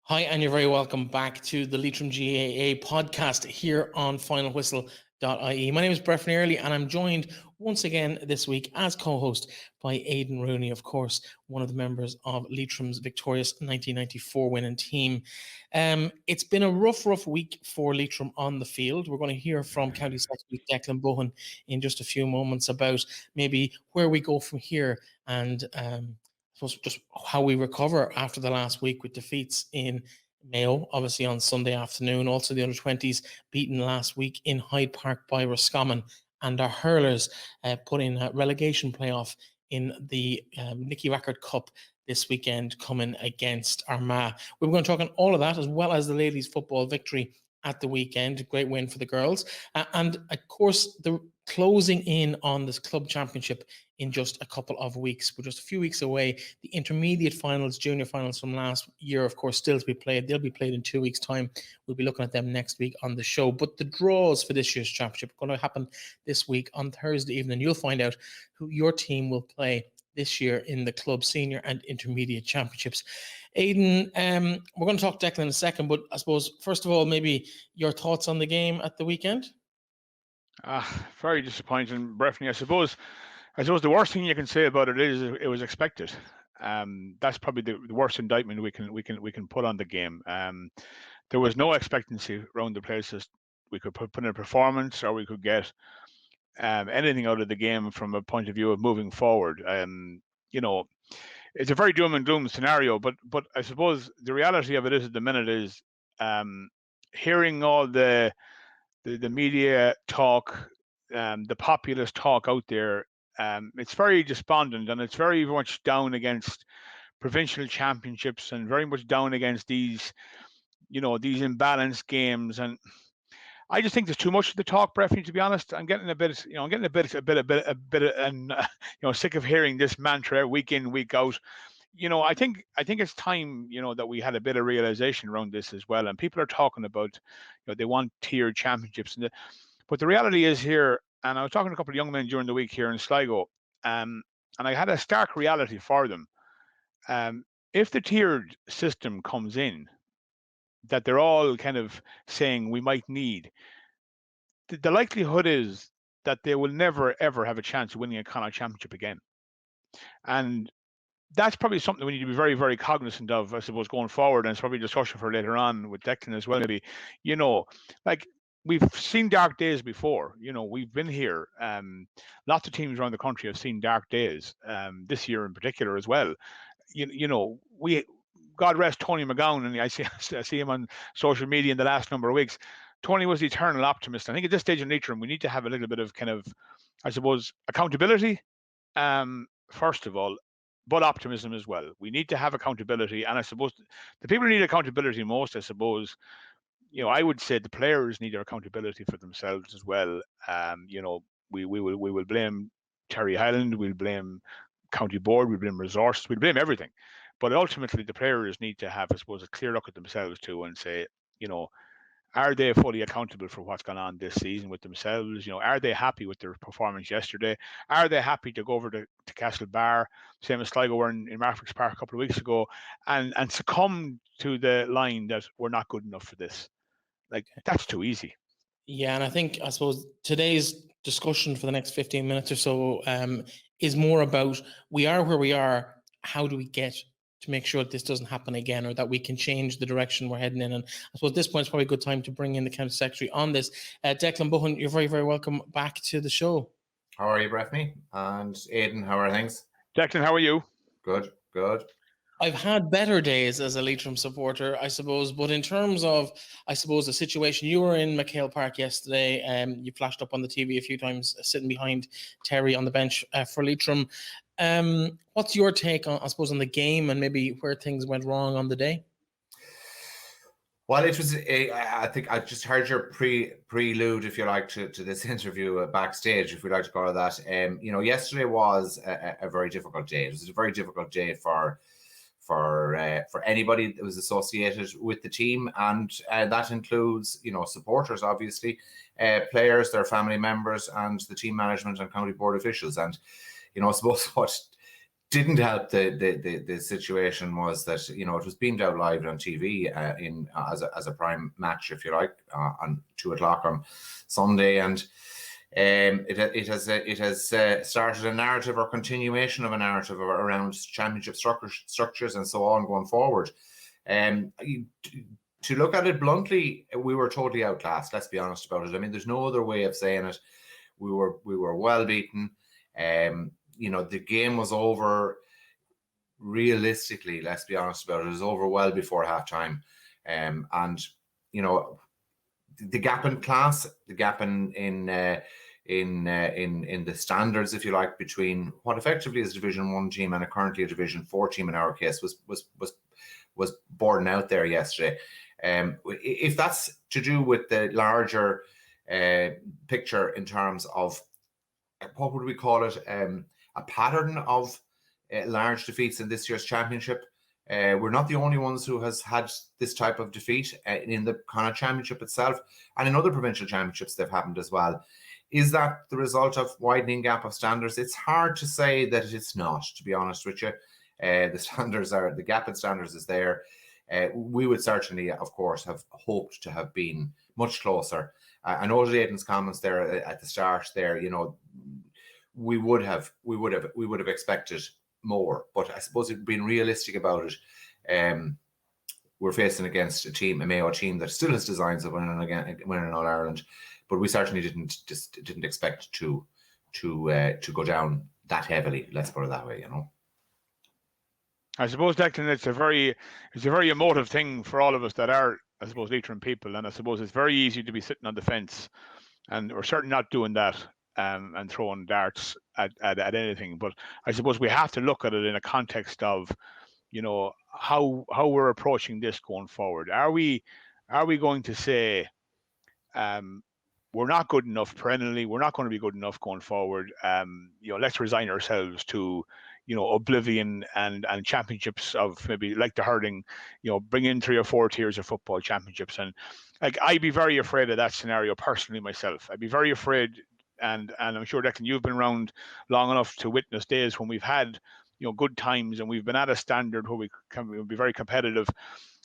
Hi, and you're very welcome back to the Leitrim GAA podcast here on finalwhistle.ie. My name is Breifne Earley, and I'm joined once again this week as co-host by Aidan Rooney, of course, one of the members of Leitrim's victorious 1994 winning team. It's been a rough week for Leitrim on the field. We're going to hear from County Secretary Declan Bohan in just a few moments about maybe where we go from here and just how we recover after the last week with defeats in Mayo, obviously on Sunday afternoon. Also the under-20s beaten last week in Hyde Park by Roscommon, and our hurlers put in a relegation playoff in the Nicky Rackard Cup this weekend, coming against Armagh. We're going to talk on all of that, as well as the ladies' football victory at the weekend. Great win for the girls. And of course, the closing in on this club championship in just a couple of weeks. We're just a few weeks away. The intermediate finals, junior finals from last year, of course, still to be played. They'll be played in 2 weeks' time. We'll be looking at them next week on the show. But the draws for this year's championship are going to happen this week on Thursday evening. You'll find out who your team will play this year in the club senior and intermediate championships. Aidan, we're going to talk Declan in a second, but I suppose, first of all, maybe your thoughts on the game at the weekend? Very disappointing, Breifne. I suppose the worst thing you can say about it is it was expected. That's probably the worst indictment we can put on the game. There was no expectancy around the places. We could put in a performance, or we could get anything out of the game from a point of view of moving forward. It's a very doom and gloom scenario, but I suppose the reality of it is at the minute is hearing all the media talk, the populist talk out there. It's very despondent, and it's very much down against provincial championships, and very much down against these imbalanced games. And I just think there's too much of the talk, Breifne. To be honest, I'm getting a bit, sick of hearing this mantra week in, week out. I think it's time, that we had a bit of realization around this as well. And people are talking about, they want tiered championships, but the reality is here. And I was talking to a couple of young men during the week here in Sligo, and I had a stark reality for them. If the tiered system comes in, that they're all kind of saying we might need, the likelihood is that they will never, ever have a chance of winning a Connacht championship again. And that's probably something we need to be very, very cognizant of, I suppose, going forward. And it's probably a discussion for later on with Declan as well, maybe. Like, we've seen dark days before. We've been here. Lots of teams around the country have seen dark days, this year in particular as well. God rest Tony McGowan, and I see him on social media in the last number of weeks. Tony was the eternal optimist. I think at this stage in Leitrim, we need to have a little bit of kind of, I suppose, accountability, first of all, but optimism as well. We need to have accountability, and I suppose the people who need accountability most, I suppose, I would say the players need their accountability for themselves as well. We will blame Terry Highland, we'll blame County Board, we'll blame resources, we'll blame everything. But ultimately, the players need to have, I suppose, a clear look at themselves too and say, are they fully accountable for what's gone on this season with themselves? Are they happy with their performance yesterday? Are they happy to go over to Castlebar, same as Sligo were in Marfix Park a couple of weeks ago, and succumb to the line that we're not good enough for this? Like, that's too easy. Yeah, and I suppose today's discussion for the next 15 minutes or so is more about, we are where we are. How do we get to make sure that this doesn't happen again, or that we can change the direction we're heading in? And I suppose at this point is probably a good time to bring in the County Secretary on this. Declan Bohan, you're very, very welcome back to the show. How are you, Breifne? And Aidan, how are things? Declan, how are you? Good. I've had better days as a Leitrim supporter, I suppose, but in terms of, I suppose, the situation, you were in MacHale Park yesterday, you flashed up on the TV a few times, sitting behind Terry on the bench for Leitrim. What's your take on, I suppose, on the game and maybe where things went wrong on the day? Well, it was, I think I just heard your prelude, if you like, to this interview backstage, if we like to call it that. Yesterday was a very difficult day. It was a very difficult day for anybody that was associated with the team, and that includes, supporters, obviously, players, their family members, and the team management and county board officials. And, I suppose what didn't help the situation was that, you know, it was beamed out live on TV as a prime match, if you like, on 2:00 on Sunday, and it has started a narrative or continuation of a narrative around championship structures and so on going forward. To look at it bluntly, we were totally outclassed. Let's be honest about it. I mean, there's no other way of saying it. We were well beaten. You know, the game was over. Realistically, let's be honest about it, it was over well before halftime. And you know, the gap in class, the gap in the standards, if you like, between what effectively is a Division 1 team and currently a Division 4 team in our case was borne out there yesterday. If that's to do with the larger picture in terms of what would we call it, a pattern of large defeats in this year's championship. We're not the only ones who has had this type of defeat in the Connacht Championship itself, and in other provincial championships they've happened as well. Is that the result of widening gap of standards? It's hard to say that it's not, to be honest with you. The gap in standards is there. We would certainly, of course, have hoped to have been much closer. I noted Aidan's comments there at the start there, you know, we would have expected more, but I suppose if being realistic about it, we're facing against a Mayo team that still has designs of winning All Ireland, but we certainly didn't expect to go down that heavily. Let's put it that way, you know. I suppose, Declan, it's a very emotive thing for all of us that are, I suppose, Leitrim people, and I suppose it's very easy to be sitting on the fence, and we're certainly not doing that. And throwing darts at anything, but I suppose we have to look at it in a context of, you know, how we're approaching this going forward. Are we going to say we're not good enough perennially? We're not going to be good enough going forward. You know, let's resign ourselves to, you know, oblivion and championships of maybe like the hurling. You know, bring in 3 or 4 tiers of football championships, and like I'd be very afraid of that scenario personally myself. I'd be very afraid. And I'm sure, Declan, you've been around long enough to witness days when we've had, you know, good times and we've been at a standard where we can be very competitive.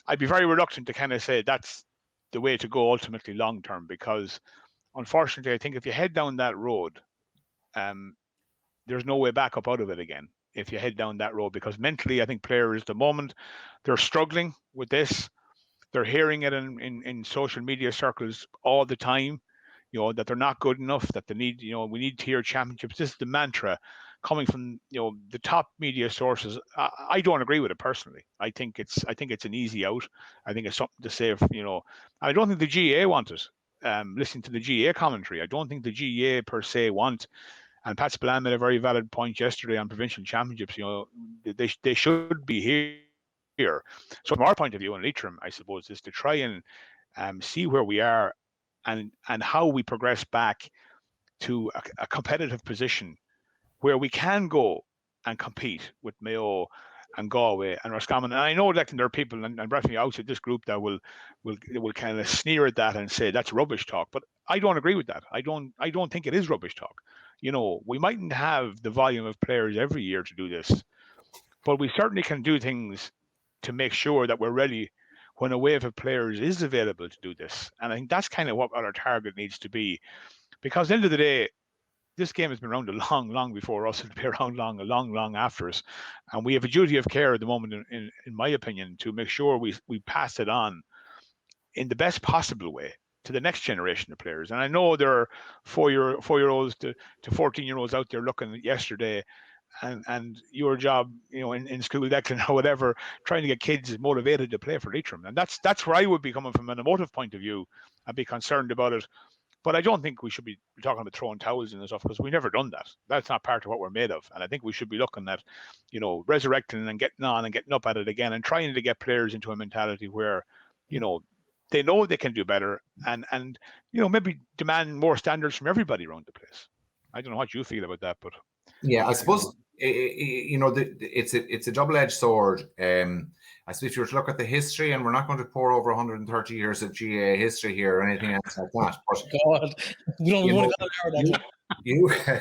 I'd be very reluctant to kind of say that's the way to go ultimately long term, because unfortunately, I think if you head down that road, there's no way back up out of it again if you head down that road, because mentally, I think players at the moment, they're struggling with this. They're hearing it in social media circles all the time. You know, that they're not good enough, that they need, you know, we need tier championships. This is the mantra coming from, you know, the top media sources. I don't agree with it personally. I think it's an easy out. I think it's something to say, you know, I don't think the GAA want it. Listening to the GAA commentary, I don't think the GAA per se want, and Pat Spillane made a very valid point yesterday on provincial championships. You know, they should be here. So from our point of view in Leitrim, I suppose, is to try and see where we are and how we progress back to a competitive position where we can go and compete with Mayo and Galway and Roscommon. And I know that there are people, and Breifne outside this group, that will kind of sneer at that and say that's rubbish talk. But I don't agree with that. I don't think it is rubbish talk. You know, we mightn't have the volume of players every year to do this, but we certainly can do things to make sure that we're ready when a wave of players is available to do this. And I think that's kind of what our target needs to be. Because at the end of the day, this game has been around long before us. It'll be around long after us. And we have a duty of care at the moment, in my opinion, to make sure we pass it on in the best possible way to the next generation of players. And I know there are 4-year-olds to 14-year-olds out there looking yesterday, and your job, you know, in school, Declan, or whatever, trying to get kids motivated to play for Leitrim. And that's where I would be coming from an emotive point of view. I'd be concerned about it. But I don't think we should be talking about throwing towels in and stuff, because we've never done that. That's not part of what we're made of. And I think we should be looking at, you know, resurrecting and getting on and getting up at it again, and trying to get players into a mentality where, you know they can do better, and you know, maybe demand more standards from everybody around the place. I don't know what you feel about that, but yeah, I suppose, you know, it's a double-edged sword. I suppose if you were to look at the history, and we're not going to pour over 130 years of GAA history here or anything else like that, but God, we don't want to go there.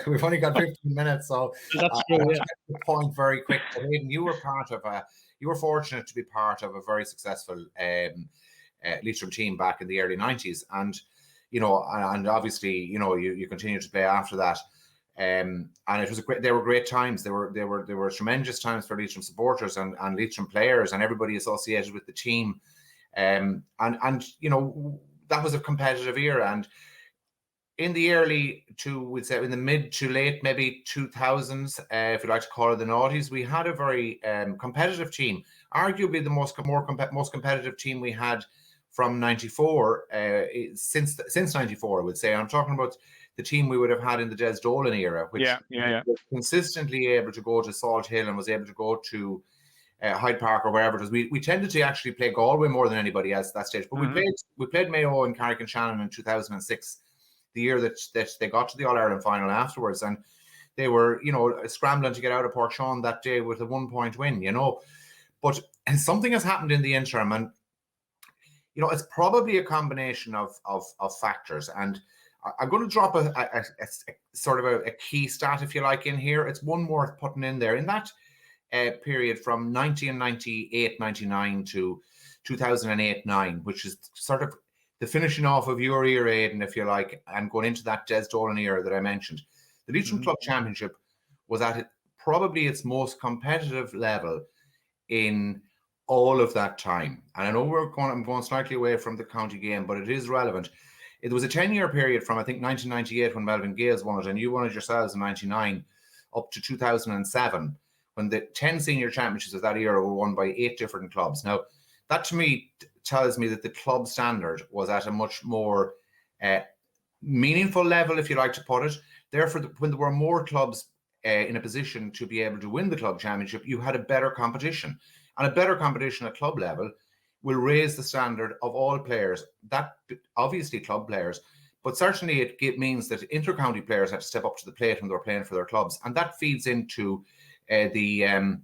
we've only got 15 minutes, so That's I'll true, get the point very quick. But Aidan, you were fortunate to be part of a very successful Leitrim team back in the early 90s, and and obviously you continue to play after that. And it was they were great times. They were tremendous times for Leitrim supporters and Leitrim players and everybody associated with the team. And that was a competitive era. And in the in the mid to late maybe 2000s, if you like to call it the noughties, we had a very competitive team. Arguably the most competitive team we had from '94 since '94, I would say. I'm talking about the team we would have had in the Des Dolan era, which was consistently able to go to Salt Hill and was able to go to Hyde Park or wherever it was. We tended to actually play Galway more than anybody else at that stage. But we played Mayo and Carrick-on-Shannon in 2006, the year that they got to the All-Ireland final afterwards. And they were, scrambling to get out of Port Sean that day with a 1-point win, But something has happened in the interim, and it's probably a combination of factors. And I'm going to drop a sort of a key stat, if you like, in here. It's one worth putting in there. In that period from 1998, 99 to 2008-9, which is sort of the finishing off of your era, Aidan, if you like, and going into that Des Dolan era that I mentioned, the Leitrim Club Championship was at probably its most competitive level in all of that time. And I know I'm going slightly away from the county game, but it is relevant. It was a 10-year period from, I think, 1998 when Melvin Gales won it, and you won it yourselves in 99, up to 2007, when the 10 senior championships of that era were won by 8 different clubs. Now, that to me tells me that the club standard was at a much more meaningful level, if you like to put it. Therefore, when there were more clubs in a position to be able to win the club championship, you had a better competition. And a better competition at club level will raise the standard of all players, that obviously club players, but certainly it means that inter-county players have to step up to the plate when they're playing for their clubs. And that feeds into the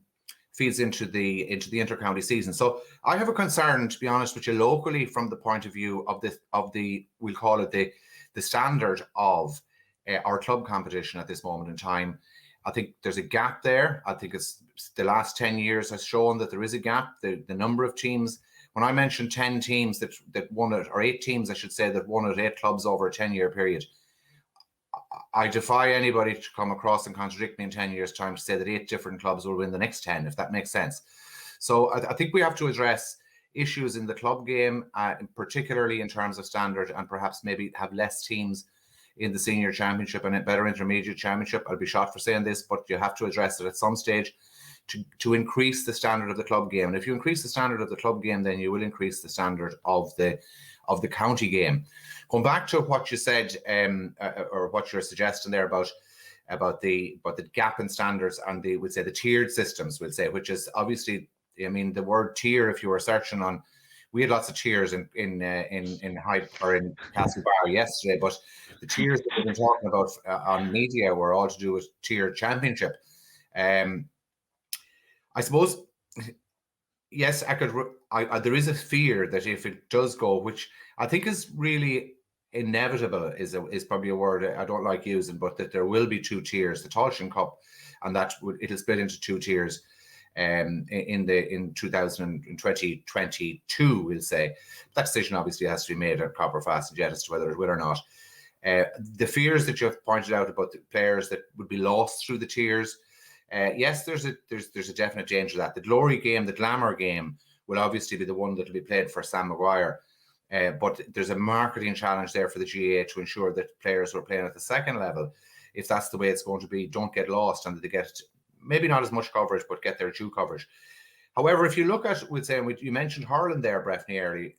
inter-county season. So I have a concern, to be honest with you, locally, from the point of view of the we'll call it the standard of our club competition at this moment in time. I think there's a gap there. I think it's the last 10 years has shown that there is a gap. The number of teams, when I mentioned 10 teams that won it, or 8 teams, I should say, that won at 8 clubs over a 10-year period, I defy anybody to come across and contradict me in 10 years' time to say that 8 different clubs will win the next 10, if that makes sense. So I think we have to address issues in the club game, particularly in terms of standard, and perhaps maybe have less teams in the senior championship and a better intermediate championship. I'll be shot for saying this, but you have to address it at some stage to increase the standard of the club game. And if you increase the standard of the club game, then you will increase the standard of the county game. Going back to what you said, or what you're suggesting there about the gap in standards and the tiered systems, which is obviously, I mean, the word tier, if you were searching on, we had lots of tiers in Hyde or in Castlebar yesterday, but the tiers that we've been talking about on media were all to do with tier championship. I suppose, yes, there is a fear that if it does go, which I think is really inevitable, is probably a word I don't like using, but that there will be 2 tiers, the Tailteann Cup, and it'll split into 2 tiers in 2022, we'll say. That decision obviously has to be made at proper fast and jet as to whether it will or not. The fears that you've pointed out about the players that would be lost through the tiers, yes, there's a definite danger of that. The glory game, the glamour game, will obviously be the one that will be played for Sam Maguire. But there's a marketing challenge there for the GAA to ensure that players who are playing at the second level, if that's the way it's going to be, don't get lost and that they get maybe not as much coverage, but get their due coverage. However, if you look at, you mentioned hurling there, Breifne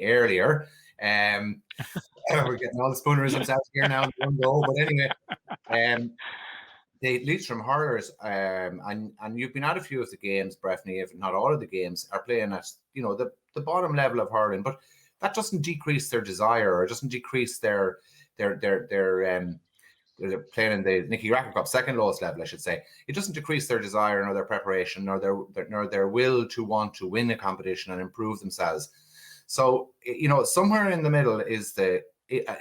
earlier. We're getting all the spoonerisms out here now in one go. But anyway, the Leitrim hurlers, and you've been at a few of the games, Breifne, if not all of the games, are playing at the bottom level of hurling, but that doesn't decrease their desire, or doesn't decrease their they're playing in the Nicky Racker Cup, second lowest level, I should say. It doesn't decrease their desire, nor their preparation, nor their will to want to win a competition and improve themselves. So, somewhere in the middle is a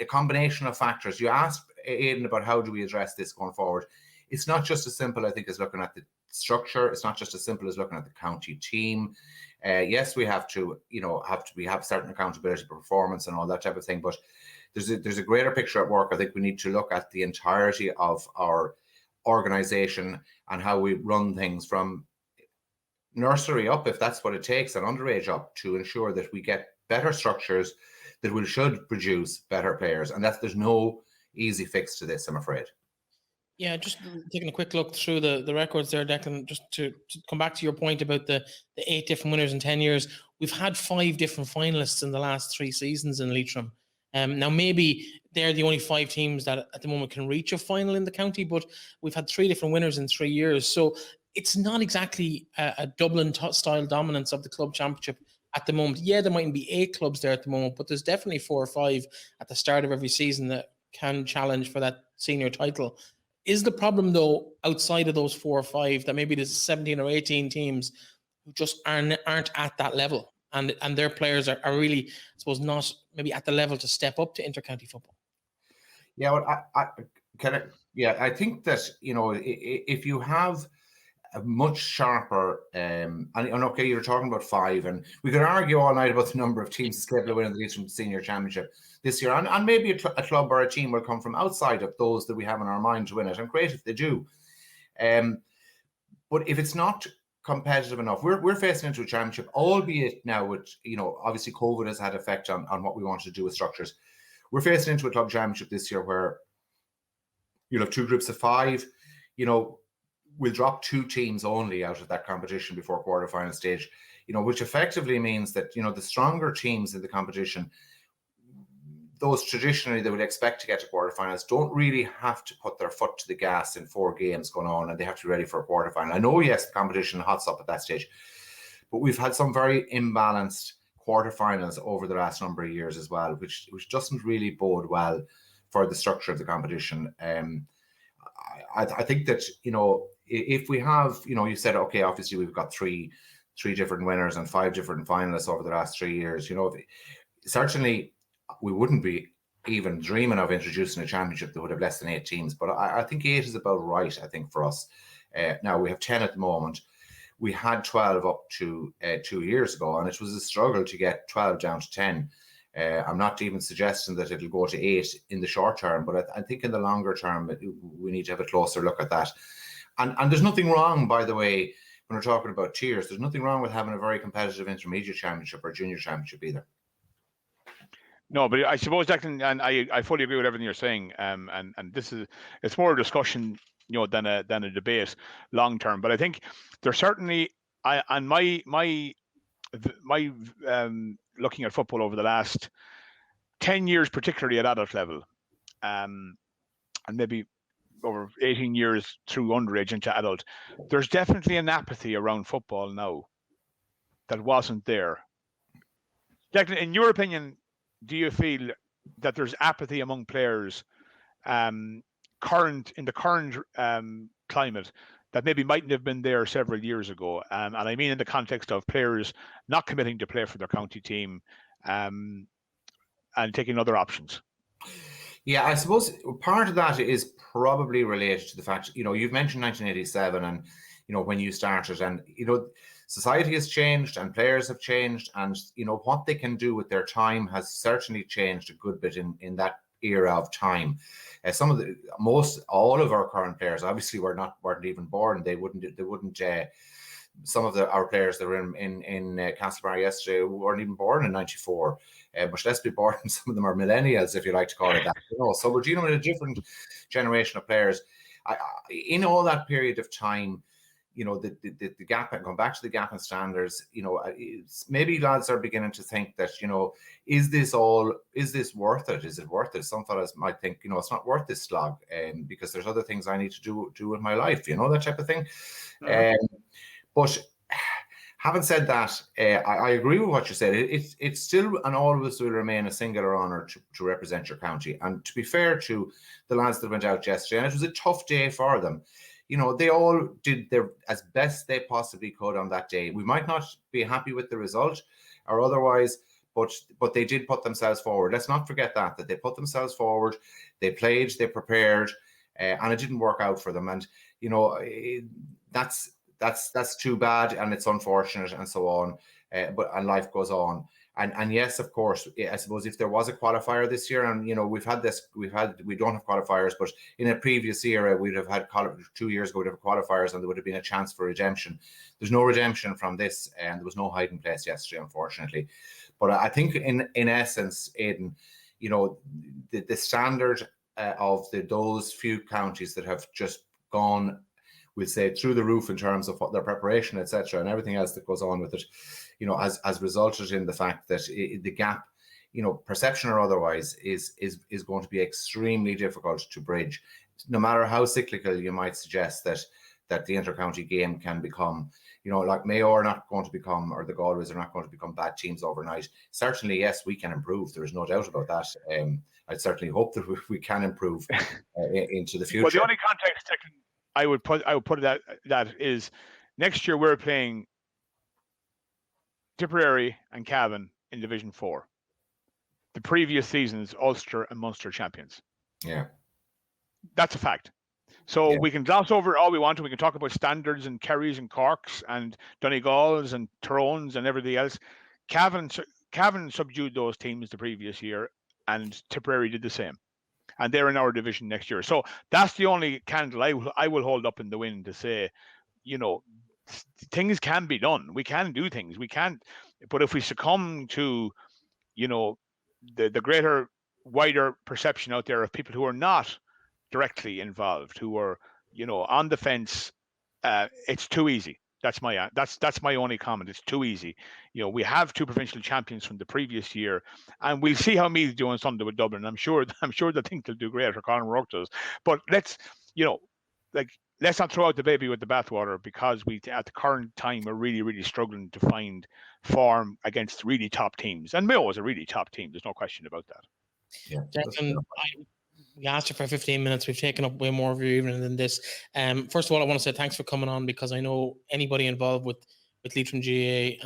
combination of factors. You asked Aidan, about how do we address this going forward. It's not just as simple, I think, as looking at the structure. It's not just as simple as looking at the county team. Yes, we have to, we have certain accountability for performance and all that type of thing, but there's a greater picture at work. I think we need to look at the entirety of our organization and how we run things from nursery up, if that's what it takes, and underage up, to ensure that we get better structures that should produce better players. And there's no easy fix to this, I'm afraid. Yeah, just taking a quick look through the records there, Declan, just to come back to your point about the 8 different winners in 10 years. We've had 5 different finalists in the last 3 seasons in Leitrim. Now, maybe they're the only 5 teams that at the moment can reach a final in the county, but we've had 3 different winners in 3 years. So it's not exactly a Dublin-style dominance of the club championship at the moment. Yeah, there mightn't be 8 clubs there at the moment, but there's definitely 4 or 5 at the start of every season that can challenge for that senior title. Is the problem, though, outside of those 4 or 5, that maybe there's 17 or 18 teams who just aren't at that level, and their players are really, I suppose, not maybe at the level to step up to intercounty football? Yeah, well, I think that, if you have a much sharper, and okay, you're talking about 5, and we could argue all night about the number of teams capable of winning the Leitrim Senior Championship this year, and maybe a club or a team will come from outside of those that we have in our mind to win it, and great if they do. But if it's not competitive enough, we're facing into a championship, albeit now with, obviously COVID has had effect on what we want to do with structures. We're facing into a club championship this year where you'll have 2 groups of 5, we'll drop 2 teams only out of that competition before quarterfinal stage, which effectively means that, the stronger teams in the competition, those traditionally they would expect to get to quarterfinals, don't really have to put their foot to the gas in 4 games going on, and they have to be ready for a quarterfinal. I know, yes, the competition hots up at that stage, but we've had some very imbalanced quarterfinals over the last number of years as well, which doesn't really bode well for the structure of the competition. I think that, if we have, you said, okay, obviously we've got three different winners and 5 different finalists over the last 3 years, certainly we wouldn't be even dreaming of introducing a championship that would have less than 8 teams. But I think 8 is about right, I think, for us. Now, we have 10 at the moment. We had 12 up to 2 years ago, and it was a struggle to get 12 down to 10. I'm not even suggesting that it'll go to 8 in the short term, but I think in the longer term, we need to have a closer look at that. And there's nothing wrong, by the way, when we're talking about tiers, there's nothing wrong with having a very competitive intermediate championship or junior championship either. No, but I suppose, Declan, and I fully agree with everything you're saying. And it's more a discussion, than a debate long term. But I think there's certainly, my looking at football over the last 10 years, particularly at adult level, and maybe over 18 years through underage into adult, there's definitely an apathy around football now that wasn't there. Declan, in your opinion, do you feel that there's apathy among players in the current climate that maybe mightn't have been there several years ago? And I mean in the context of players not committing to play for their county team and taking other options. Yeah, I suppose part of that is probably related to the fact, you've mentioned 1987 and, when you started, and, society has changed and players have changed, and, what they can do with their time has certainly changed a good bit in that era of time. All of our current players obviously weren't even born. They wouldn't. Some of our players that were in Castlebar yesterday weren't even born in '94. Much less be born. Some of them are millennials, if you like to call it that. So we're dealing with a different generation of players. In all that period of time, the gap, and going back to the gap in standards, maybe lads are beginning to think that, is this worth it? Is it worth it? Some fellas might think, it's not worth this slog, because there's other things I need to do with my life, that type of thing. But having said that, I agree with what you said. It's still and always will remain a singular honour to represent your county. And to be fair to the lads that went out yesterday, and it was a tough day for them, they all did their as best they possibly could on that day. We might not be happy with the result or otherwise, but they did put themselves forward. Let's not forget that they put themselves forward. They played, they prepared, and it didn't work out for them. And that's too bad, and it's unfortunate, and so on. And life goes on. And yes, of course, I suppose if there was a qualifier this year, and we don't have qualifiers, but in a previous year we'd have had 2 years ago we'd have qualifiers, and there would have been a chance for redemption. There's no redemption from this, and there was no hiding place yesterday, unfortunately. But I think in essence, Aidan, the standard of those few counties that have just gone, we'll say, through the roof in terms of what their preparation, etc., and everything else that goes on with it, has resulted in the fact that the gap, perception or otherwise, is going to be extremely difficult to bridge. No matter how cyclical you might suggest that the inter-county game can become, like Mayo are not going to become, or the Galways are not going to become bad teams overnight. Certainly, yes, we can improve. There is no doubt about that. I certainly hope that we can improve into the future. Well, the only context I would put that is next year we're playing Tipperary and Cavan in Division 4. The previous season's Ulster and Munster champions. Yeah. That's a fact. So we can gloss over all we want, and we can talk about standards and Kerrys and Corks and Donegals and Tyrones and everything else. Cavan subdued those teams the previous year, and Tipperary did the same. And they're in our division next year. So that's the only candle I will hold up in the wind to say, things can be done. We can do things. We can't. But if we succumb to, the greater, wider perception out there of people who are not directly involved, who are, on the fence, it's too easy. That's my only comment. It's too easy. We have 2 provincial champions from the previous year, and we'll see how Meath do on Sunday with Dublin. I'm sure they think they'll do great, or Conor Rourke does. But let's not throw out the baby with the bathwater, because we, at the current time, are really, really struggling to find form against really top teams. And Mayo is a really top team. There's no question about that. Yeah. Declan, we asked you for 15 minutes. We've taken up way more of your evening than this. First of all, I want to say thanks for coming on, because I know anybody involved with Leitrim GAA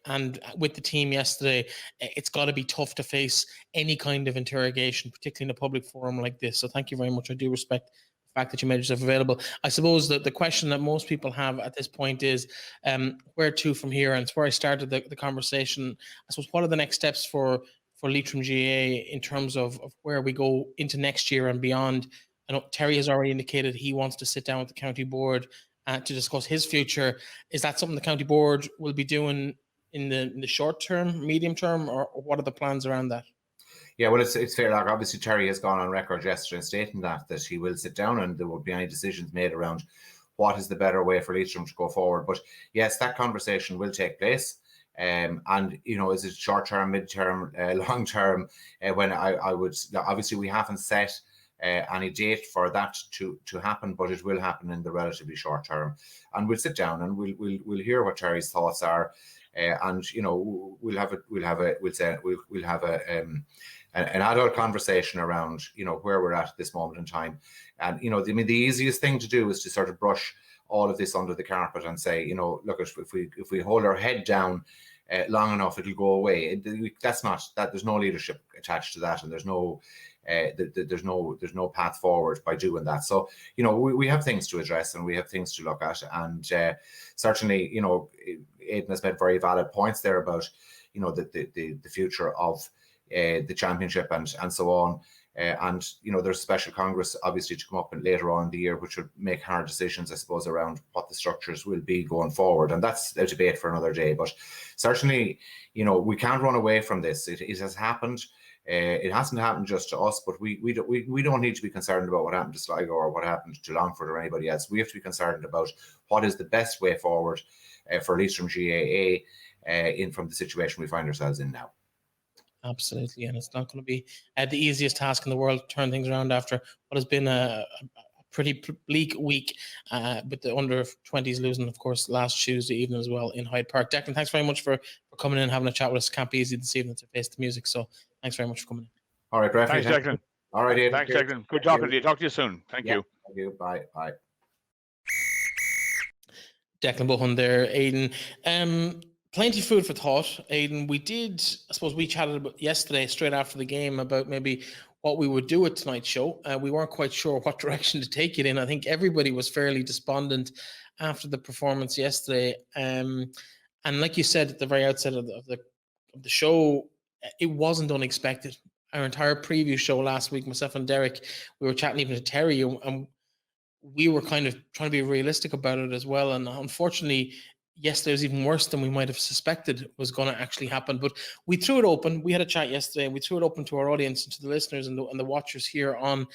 and with the team yesterday, it's got to be tough to face any kind of interrogation, particularly in a public forum like this. So thank you very much. I do respect the fact that you made yourself available. I suppose that the question that most people have at this point is where to from here? And it's where I started the conversation. I suppose, what are the next steps for Leitrim GAA in terms of where we go into next year and beyond? I know Terry has already indicated he wants to sit down with the county board to discuss his future. Is that something the county board will be doing in the short term, medium term, or what are the plans around that? Yeah, well, it's fair. Like, obviously, Terry has gone on record yesterday stating that he will sit down and there won't be any decisions made around what is the better way for Leitrim to go forward. But yes, that conversation will take place. And is it short term, mid term, long term? When I would, obviously, we haven't set any date for that to happen, but it will happen in the relatively short term. And we'll sit down and we'll hear what Terry's thoughts are, and we'll have an adult conversation around where we're at this moment in time. And the easiest thing to do is to sort of brush all of this under the carpet and say, look, if we hold our head down long enough, it'll go away. That's not that. There's no leadership attached to that, and there's no path forward by doing that. So we have things to address and we have things to look at, and certainly Aidan has made very valid points there about the future of the championship and so on. And there's a special Congress obviously to come up later on in the year, which would make hard decisions, I suppose, around what the structures will be going forward. And that's a debate for another day. But certainly, we can't run away from this. It has happened. It hasn't happened just to us, but we don't need to be concerned about what happened to Sligo or what happened to Longford or anybody else. We have to be concerned about what is the best way forward for Leitrim GAA from the situation we find ourselves in now. Absolutely, and it's not going to be the easiest task in the world to turn things around after what has been a pretty bleak week with the under-20s losing, of course, last Tuesday evening as well in Hyde Park. Declan, thanks very much for coming in and having a chat with us. It can't be easy this evening to face the music, so thanks very much for coming in. All right, Breifne. Thanks, Declan. All right, Aidan. Thanks, Declan. Good talking to you. Talk to you soon. Thank you. Thank you. Bye. Declan Bohan there, Aidan. Plenty of food for thought, Aidan. We did, I suppose we chatted about yesterday, straight after the game, about maybe what we would do with tonight's show. We weren't quite sure what direction to take it in. I think everybody was fairly despondent after the performance yesterday. And like you said at the very outset of the show, it wasn't unexpected. Our entire preview show last week, myself and Derek, we were chatting even to Terry, and we were kind of trying to be realistic about it as well. And unfortunately, yesterday was even worse than we might have suspected was going to actually happen. But we threw it open. We had a chat yesterday, and we threw it open to our audience and to the listeners and the watchers here on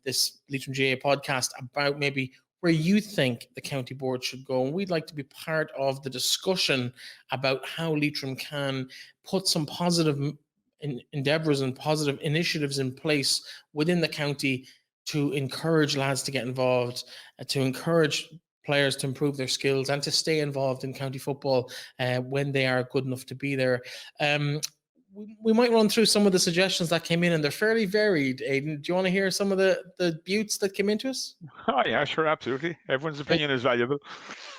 this Leitrim GAA podcast about maybe where you think the county board should go. And we'd like to be part of the discussion about how Leitrim can put some positive endeavours and positive initiatives in place within the county to encourage lads to get involved, to encourage players to improve their skills and to stay involved in county football when they are good enough to be there. We might run through some of the suggestions that came in, and they're fairly varied. Aidan, do you want to hear some of the buttes that came into us? Oh, yeah, sure, absolutely. Everyone's opinion is valuable.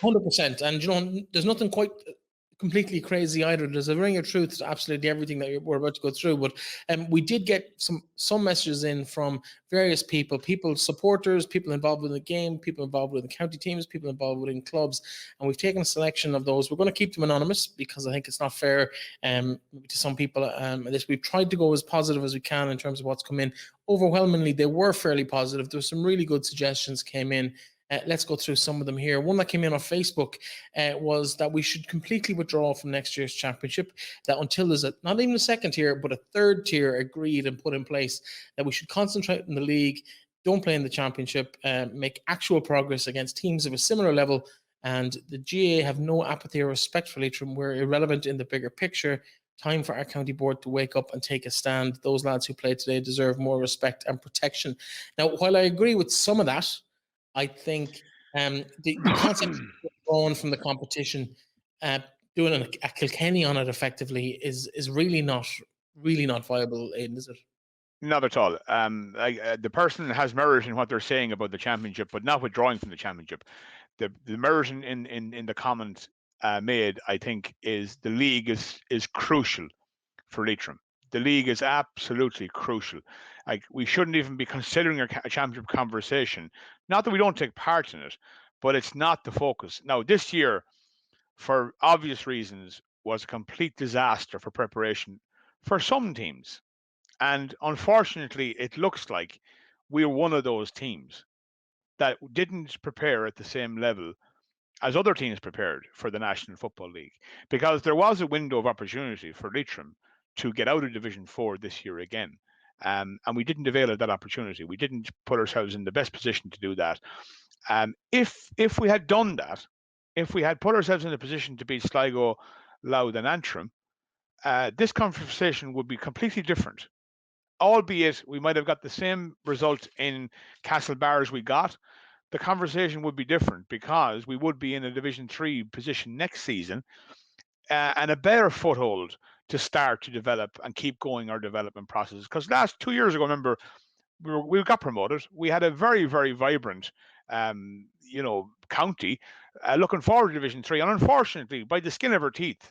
100%. And, there's nothing quite completely crazy either. There's a ring of truth to absolutely everything that we're about to go through. But we did get some messages in from various people, supporters, people involved with the game, people involved with the county teams, people involved within clubs. And we've taken a selection of those. We're going to keep them anonymous because I think it's not fair to some people. We've tried to go as positive as we can in terms of what's come in. Overwhelmingly, they were fairly positive. There were some really good suggestions came in. Let's go through some of them here. One that came in on Facebook was that we should completely withdraw from next year's championship, that until there's not even a second tier, but a third tier agreed and put in place, that we should concentrate in the league, don't play in the championship, make actual progress against teams of a similar level, and the GAA have no apathy or respect for Leitrim. We're irrelevant in the bigger picture. Time for our county board to wake up and take a stand. Those lads who played today deserve more respect and protection. Now, while I agree with some of that, I think the concept of withdrawing from the competition, doing a Kilkenny on it effectively is really not viable, Aidan, is it? Not at all. The person has merit in what they're saying about the championship, but not withdrawing from the championship. The merit in the comment made, I think, is the league is crucial for Leitrim. The league is absolutely crucial. Like, we shouldn't even be considering a championship conversation. Not that we don't take part in it, but it's not the focus. Now, this year, for obvious reasons, was a complete disaster for preparation for some teams. And unfortunately, it looks like we're one of those teams that didn't prepare at the same level as other teams prepared for the National Football League, because there was a window of opportunity for Leitrim to get out of Division 4 this year again. And we didn't avail of that opportunity. We didn't put ourselves in the best position to do that. If we had done that, if we had put ourselves in a position to beat Sligo, Louth and Antrim, this conversation would be completely different. Albeit we might have got the same result in Castlebar as we got, the conversation would be different because we would be in a Division 3 position next season and a better foothold to start to develop and keep going our development processes. Because last 2 years ago, remember, we got promoted. We had a very, very vibrant, county looking forward to Division 3. And unfortunately, by the skin of our teeth,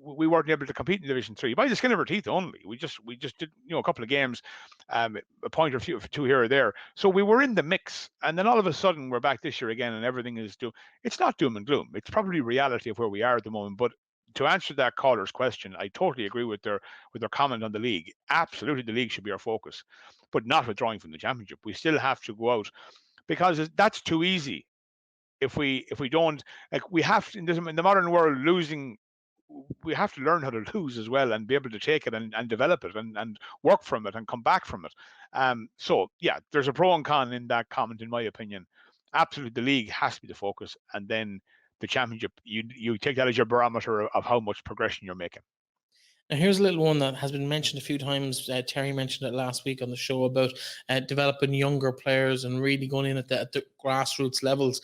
we weren't able to compete in Division 3 by the skin of our teeth only. We just did a couple of games, a point or two here or there. So we were in the mix, and then all of a sudden we're back this year again, and everything is it's not doom and gloom. It's probably reality of where we are at the moment. But to answer that caller's question, I totally agree with their comment on the league. Absolutely, the league should be our focus, but not withdrawing from the championship. We still have to go out because that's too easy. If we don't, like, we have to, in the modern world, losing. We have to learn how to lose as well and be able to take it and develop it and work from it and come back from it. So yeah, there's a pro and con in that comment, in my opinion. Absolutely, the league has to be the focus, and then the championship, you take that as your barometer of how much progression you're making. Now, here's a little one that has been mentioned a few times. Terry mentioned it last week on the show about developing younger players and really going in at the grassroots levels.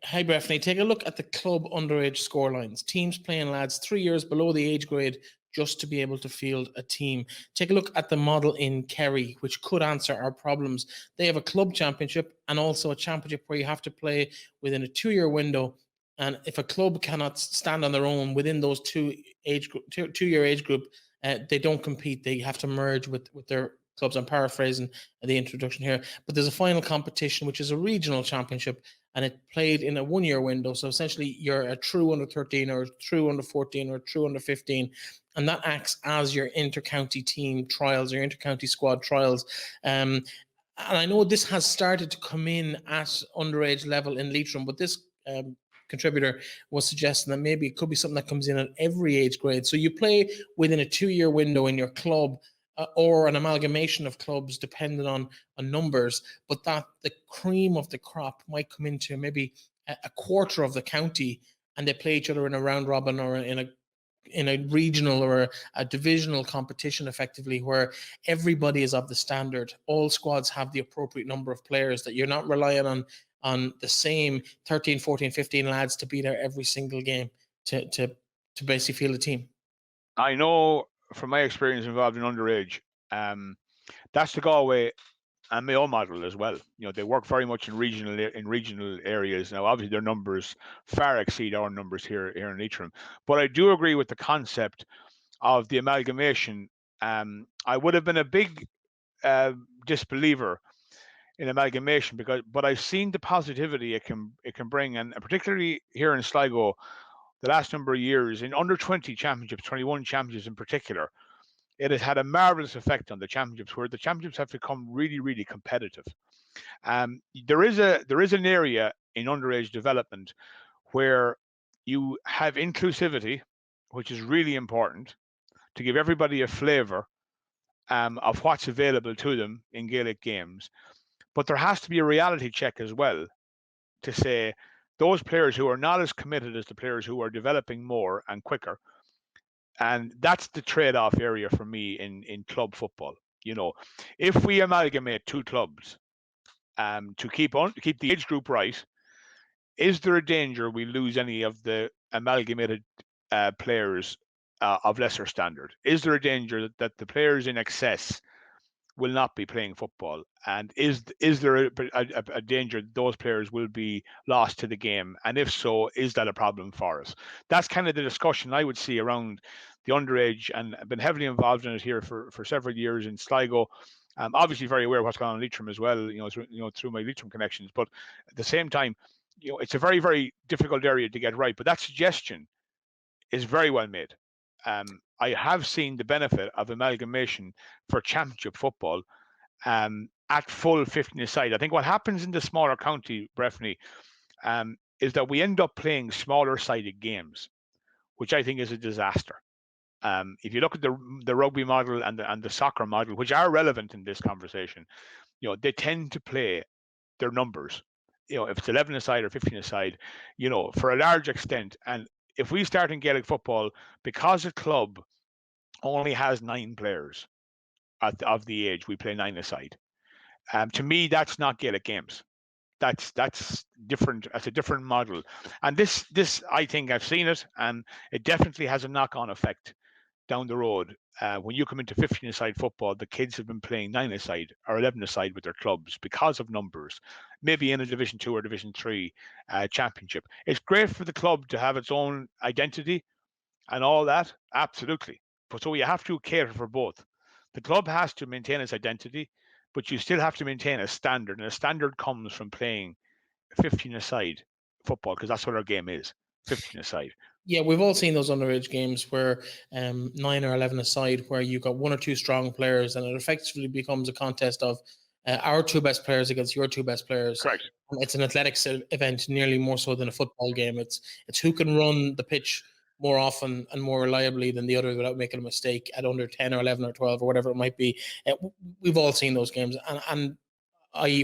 Hey, Breifne, take a look at the club underage scorelines. Teams playing lads 3 years below the age grade just to be able to field a team. Take a look at the model in Kerry, which could answer our problems. They have a club championship and also a championship where you have to play within a 2-year window And if a club cannot stand on their own within those two-year age group, they don't compete. They have to merge with their clubs. I'm paraphrasing the introduction here, but there's a final competition, which is a regional championship, and it played in a 1-year window. So essentially, you're a true under 13 or a true under 14 or a true under 15, and that acts as your inter-county team trials, your inter-county squad trials. And I know this has started to come in at underage level in Leitrim, but this contributor was suggesting that maybe it could be something that comes in at every age grade. So you play within a 2-year window in your club, or an amalgamation of clubs depending on numbers, but that the cream of the crop might come into maybe a quarter of the county, and they play each other in a round robin or in a regional or a divisional competition, effectively, where everybody is of the standard. All squads have the appropriate number of players, that you're not relying on the same 13, 14, 15 lads to be there every single game to basically field a team. I know from my experience involved in underage, that's the Galway and Mayo model as well. They work very much in regional areas. Now, obviously, their numbers far exceed our numbers here in Leitrim. But I do agree with the concept of the amalgamation. I would have been a big disbeliever in amalgamation, but I've seen the positivity it can bring, and particularly here in Sligo, the last number of years in under 20 championships, 21 championships in particular. It has had a marvelous effect on the championships, where the championships have become really, really competitive. There is an area in underage development where you have inclusivity, which is really important to give everybody a flavour of what's available to them in Gaelic games. But there has to be a reality check as well, to say those players who are not as committed as the players who are developing more and quicker. And that's the trade-off area for me in club football. If we amalgamate two clubs to keep the age group right, is there a danger we lose any of the amalgamated players of lesser standard? Is there a danger that the players in excess will not be playing football? And is there a danger that those players will be lost to the game? And if so, is that a problem for us? That's kind of the discussion I would see around the underage, and I've been heavily involved in it here for several years in Sligo. Obviously very aware of what's going on in Leitrim as well, through my Leitrim connections. But at the same time, it's a very, very difficult area to get right. But that suggestion is very well made. I have seen the benefit of amalgamation for championship football at full 15-a-side. I think what happens in the smaller county, Breifne, is that we end up playing smaller-sided games, which I think is a disaster. If you look at the rugby model and the soccer model, which are relevant in this conversation, they tend to play their numbers. If it's 11-a-side or 15-a-side, for a large extent. And if we start in Gaelic football, because a club only has 9 players of the age, we play 9-a-side. To me, that's not Gaelic games. That's different. That's a different model. And this I think I've seen it, and it definitely has a knock-on effect down the road. When you come into 15-a-side football, the kids have been playing 9-a-side or 11-a-side with their clubs because of numbers, maybe in a Division 2 or Division 3 championship. It's great for the club to have its own identity and all that, absolutely. But so you have to cater for both. The club has to maintain its identity, but you still have to maintain a standard, and a standard comes from playing 15-a-side football, because that's what our game is, 15-a-side. Yeah, we've all seen those underage games where 9 or 11-a-side, where you've got 1 or 2 strong players, and it effectively becomes a contest of our 2 best players against your 2 best players. Correct. It's an athletics event, nearly more so than a football game. It's who can run the pitch more often and more reliably than the other without making a mistake at under 10 or 11 or 12 or whatever it might be. We've all seen those games, and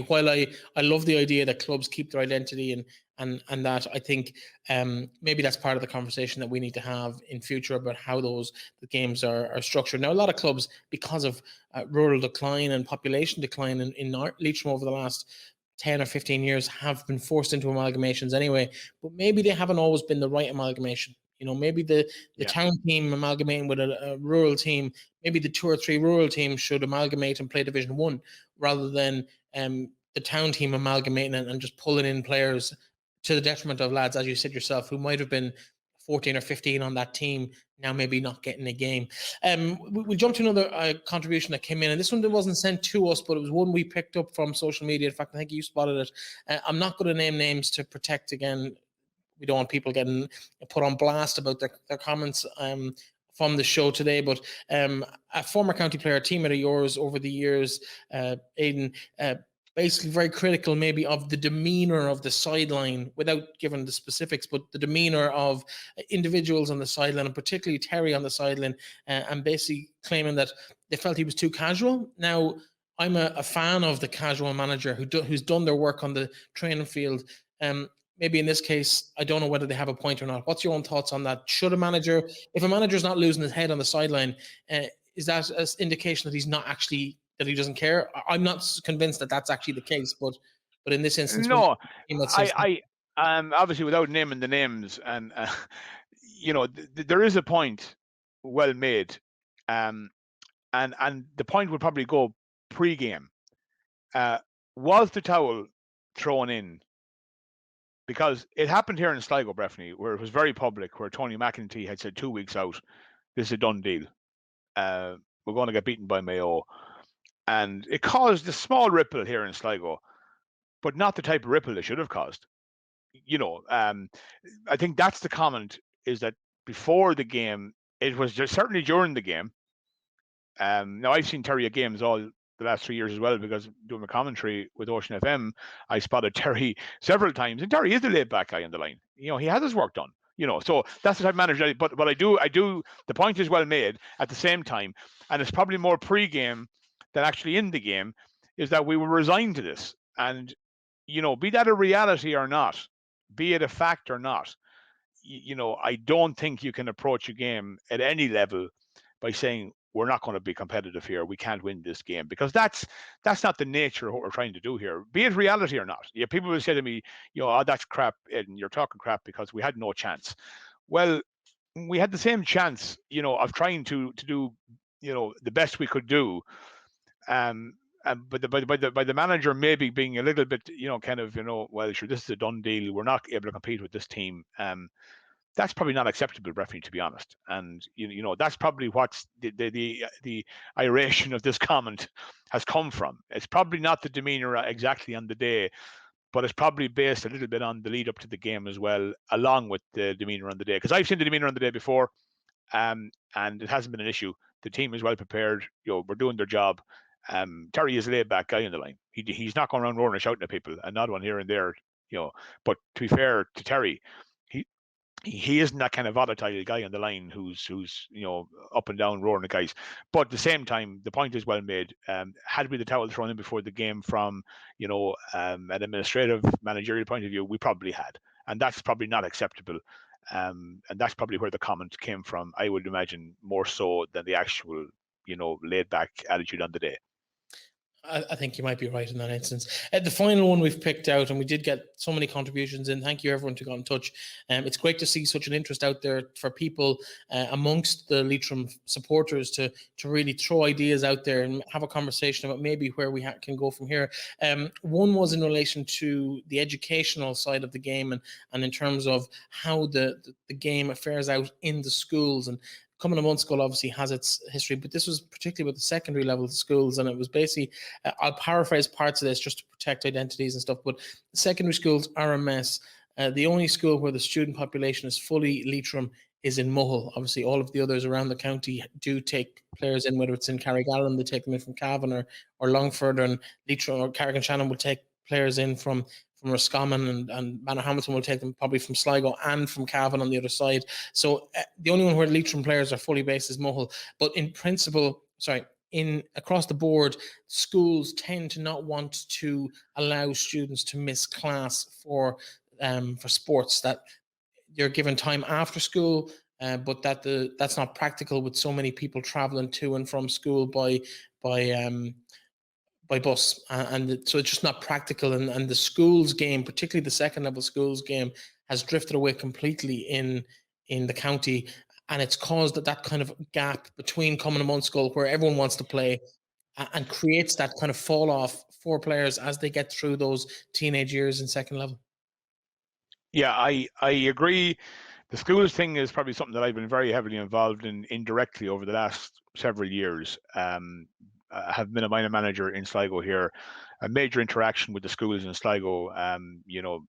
while I love the idea that clubs keep their identity and that, I think maybe that's part of the conversation that we need to have in future about how the games are structured. Now, a lot of clubs, because of rural decline and population decline in Leitrim over the last 10 or 15 years, have been forced into amalgamations anyway, but maybe they haven't always been the right amalgamation. Maybe the town team amalgamating with a rural team, maybe the 2 or 3 rural teams should amalgamate and play Division 1 rather than the town team amalgamating and just pulling in players to the detriment of lads, as you said yourself, who might have been 14 or 15 on that team, now maybe not getting a game. We'll jump to another contribution that came in, and this one wasn't sent to us, but it was one we picked up from social media. In fact, I think you spotted it. I'm not going to name names to protect, again, we don't want people getting put on blast about their comments from the show today, but a former county player, teammate of yours over the years, Aidan, basically very critical maybe of the demeanour of the sideline, without giving the specifics, but the demeanour of individuals on the sideline, and particularly Terry on the sideline, and basically claiming that they felt he was too casual. Now, I'm a fan of the casual manager who's done their work on the training field. Maybe in this case, I don't know whether they have a point or not. What's your own thoughts on that? Should a manager, if a manager's not losing his head on the sideline, is that an indication that he's not actually, that he doesn't care? I'm not convinced that that's actually the case, but in this instance, no, I obviously, without naming the names, and there is a point well made, and the point would probably go pre-game. Was the towel thrown in? Because it happened here in Sligo, Breifne, where it was very public, where Tony McEntee had said 2 weeks out, this is a done deal. We're going to get beaten by Mayo. And it caused a small ripple here in Sligo, but not the type of ripple it should have caused. I think that's the comment, is that before the game, it was just certainly during the game. Now, I've seen Terry at games all the last 3 years as well, because doing my commentary with Ocean FM, I spotted Terry several times, and Terry is the laid back guy on the line. He has his work done, so that's the type of manager. But I do, the point is well made at the same time, and it's probably more pre-game than actually in the game, is that we were resigned to this. And, be that a reality or not, be it a fact or not, I don't think you can approach a game at any level by saying, we're not going to be competitive here, we can't win this game, because that's not the nature of what we're trying to do here, be it reality or not. Yeah, people will say to me, that's crap, and you're talking crap because we had no chance. Well, we had the same chance, of trying to do, the best we could do. But by the manager maybe being a little bit, well, sure, this is a done deal, we're not able to compete with this team. That's probably not acceptable, Breifne, to be honest. And that's probably what's the iration of this comment has come from. It's probably not the demeanour exactly on the day, but it's probably based a little bit on the lead up to the game as well, along with the demeanour on the day. Because I've seen the demeanour on the day before, and it hasn't been an issue. The team is well prepared. We're doing their job. Terry is a laid back guy on the line. He's not going around roaring and shouting at people, and not one here and there. But to be fair to Terry, he isn't that kind of volatile guy on the line who's up and down roaring at guys. But at the same time, the point is well made. Had we the towel thrown in before the game from an administrative managerial point of view, we probably had, and that's probably not acceptable. And that's probably where the comment came from, I would imagine, more so than the actual laid back attitude on the day. I think you might be right in that instance. The final one we've picked out, and we did get so many contributions in. Thank you, everyone, who got in touch. It's great to see such an interest out there for people amongst the Leitrim supporters to really throw ideas out there and have a conversation about maybe where we can go from here. One was in relation to the educational side of the game, and in terms of how the game fares out in the schools. And Coming Among School obviously has its history, but this was particularly with the secondary level schools, and it was basically, I'll paraphrase parts of this just to protect identities and stuff, but secondary schools are a mess. The only school where the student population is fully Leitrim is in MacHale. Obviously, all of the others around the county do take players in, whether it's in Carrigallen, they take them in from Cavan or Longford, and Leitrim or Carrick-on-Shannon will take players in from Roscommon, and Manor Hamilton will take them probably from Sligo and from Cavan on the other side. So the only one where Leitrim players are fully based is MacHale. But in principle, across the board, schools tend to not want to allow students to miss class for sports, that you're given time after school, but that's not practical with so many people traveling to and from school by bus, and so it's just not practical. And the schools game, particularly the second level schools game, has drifted away completely in the county, and it's caused that kind of gap between Coming Among School, where everyone wants to play, and creates that kind of fall off for players as they get through those teenage years in second level. Yeah, I agree. The schools thing is probably something that I've been very heavily involved in indirectly over the last several years. I have been a minor manager in Sligo here, a major interaction with the schools in Sligo. You know,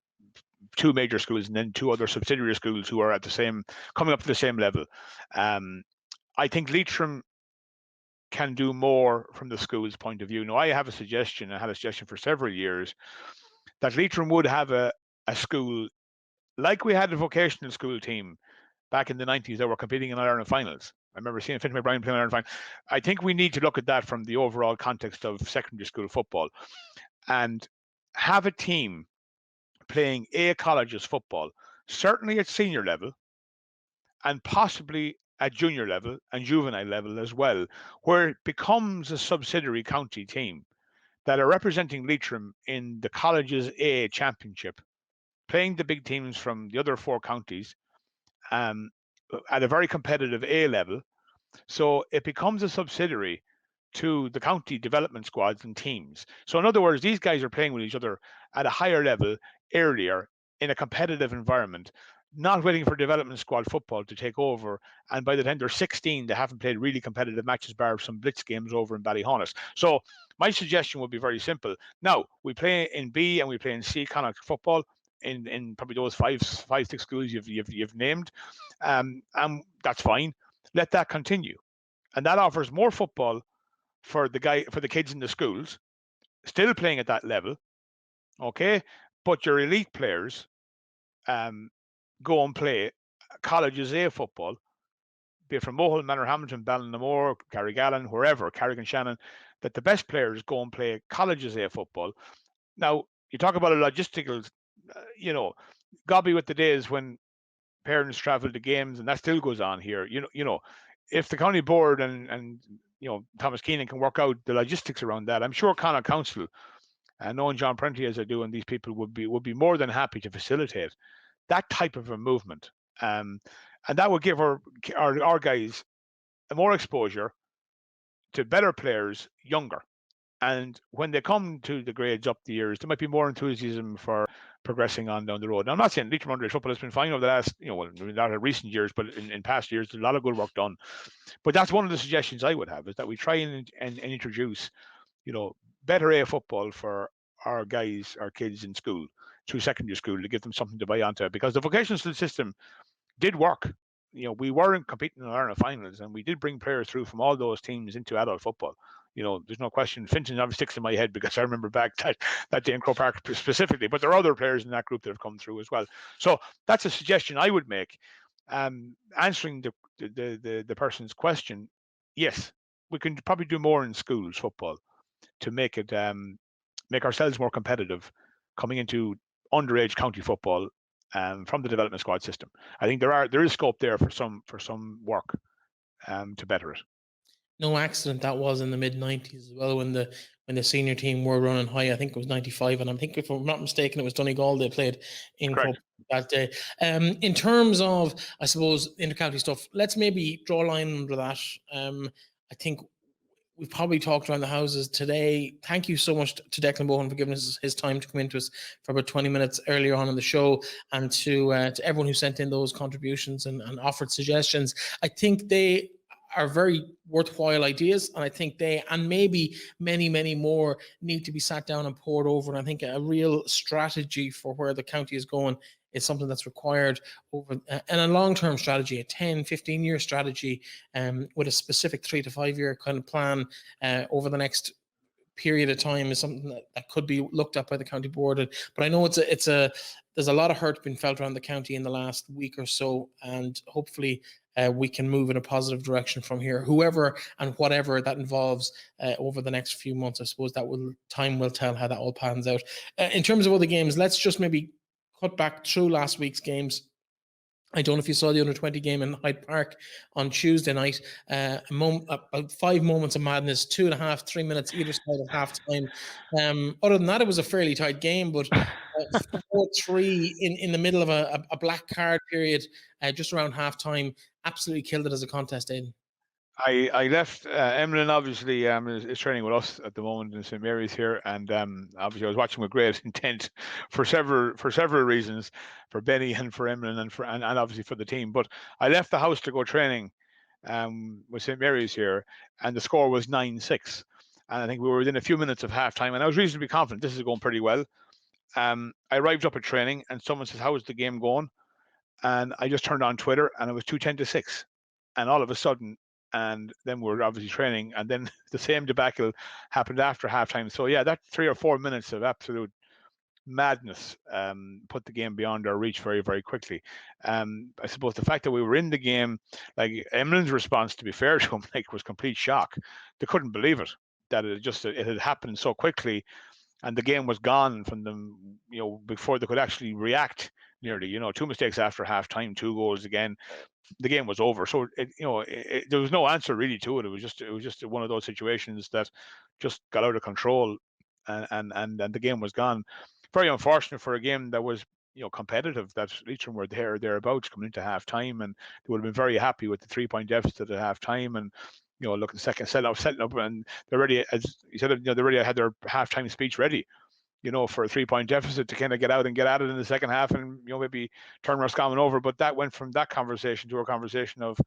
2 major schools and then 2 other subsidiary schools who are at the same, coming up to the same level. I think Leitrim can do more from the school's point of view. Now, I have a suggestion. I had a suggestion for several years that Leitrim would have a school like we had a vocational school team back in the 90s that were competing in Ireland finals. I remember seeing Finch McBrien playing Ireland final. I think we need to look at that from the overall context of secondary school football and have a team playing A colleges football, certainly at senior level and possibly at junior level and juvenile level as well, where it becomes a subsidiary county team that are representing Leitrim in the colleges A championship, playing the big teams from the other 4 counties at a very competitive A level. So it becomes a subsidiary to the county development squads and teams. So in other words, these guys are playing with each other at a higher level earlier in a competitive environment, not waiting for development squad football to take over. And by the time they're 16, they haven't played really competitive matches, bar some blitz games over in Ballyhonus. So my suggestion would be very simple. Now, we play in B and we play in C Connacht football in probably those five, 6 schools you've named. And that's fine. Let that continue. And that offers more football for the kids in the schools, still playing at that level, okay? But your elite players go and play colleges A football, be it from Mohill, Manor Hamilton, Ballinamore, Carrigallen, wherever, Carrigan-Shannon, that the best players go and play colleges A football. Now, you talk about a logistical, gobby with the days when parents travel to games, and that still goes on here. If the county board and Thomas Keenan can work out the logistics around that, I'm sure Connacht Council, and knowing John Prenti as I do, and these people would be more than happy to facilitate that type of a movement, and that would give our guys more exposure to better players younger. And when they come to the grades up the years, there might be more enthusiasm for progressing on down the road. Now, I'm not saying Leitrim underage football has been fine over the last, not in recent years, but in past years, there's a lot of good work done. But that's one of the suggestions I would have, is that we try and introduce, better A football for our guys, our kids in school, through secondary school, to give them something to buy onto. Because the vocational system did work. We weren't competing in Ireland finals, and we did bring players through from all those teams into adult football. There's no question. Finton obviously sticks in my head because I remember back that day in Croke Park specifically, but there are other players in that group that have come through as well. So that's a suggestion I would make. Answering the person's question, yes, we can probably do more in schools football to make it make ourselves more competitive coming into underage county football from the development squad system. I think there is scope there for some work to better it. No accident that was in the mid-90s as well, when the senior team were running high. I think it was 95, and I think, if I'm not mistaken, it was Donegal they played in Cup that day. In terms of, I suppose, intercounty stuff, let's maybe draw a line under that. I think we've probably talked around the houses today. Thank you so much to Declan Bohan for giving us his time to come into us for about 20 minutes earlier on in the show, and to everyone who sent in those contributions and offered suggestions. I think they are very worthwhile ideas, and I think they, and maybe many, many more, need to be sat down and poured over. And I think a real strategy for where the county is going is something that's required over and a long-term strategy, a 10, 15-year strategy, with a specific 3 to 5 year kind of plan over the next period of time, is something that could be looked at by the county board. But I know there's a lot of hurt being felt around the county in the last week or so, and hopefully we can move in a positive direction from here, whoever and whatever that involves over the next few months. I suppose time will tell how that all pans out. In terms of other games, let's just maybe cut back through last week's games. I don't know if you saw the under-20 game in Hyde Park on Tuesday night. About 5 moments of madness, 2.5, 3 minutes either side of half-time. Other than that, it was a fairly tight game, but 4-3 in the middle of a black card period, just around half-time, absolutely killed it as a contest, Aidan. I left Emlyn, obviously is training with us at the moment in St Mary's here, and obviously I was watching with great intent for several reasons, for Benny and for Emlyn and obviously for the team. But I left the house to go training with St Mary's here, and the score was 9-6, and I think we were within a few minutes of half time, and I was reasonably confident this is going pretty well. I arrived up at training, and someone says, "How is the game going?" And I just turned on Twitter, and it was 2-10-6, and all of a sudden, and then we're obviously training, and then the same debacle happened after halftime. So yeah, that 3 or 4 minutes of absolute madness put the game beyond our reach very, very quickly. I suppose the fact that we were in the game, like Emlyn's response, to be fair to him, like, was complete shock. They couldn't believe it, that it had happened so quickly, and the game was gone from them, before they could actually react. Nearly, 2 mistakes after half time, 2 goals again. The game was over. So there was no answer really to it. It was just one of those situations that just got out of control, and the game was gone. Very unfortunate for a game that was competitive. That Leitrim were thereabouts coming into half time, and they would have been very happy with the 3-point deficit at half time, and looking second setting up, and they're ready, as you said, they already had their halftime speech ready, for a 3-point deficit to kind of get out and get at it in the second half, and maybe turn Roscommon over. But that went from that conversation to a conversation of,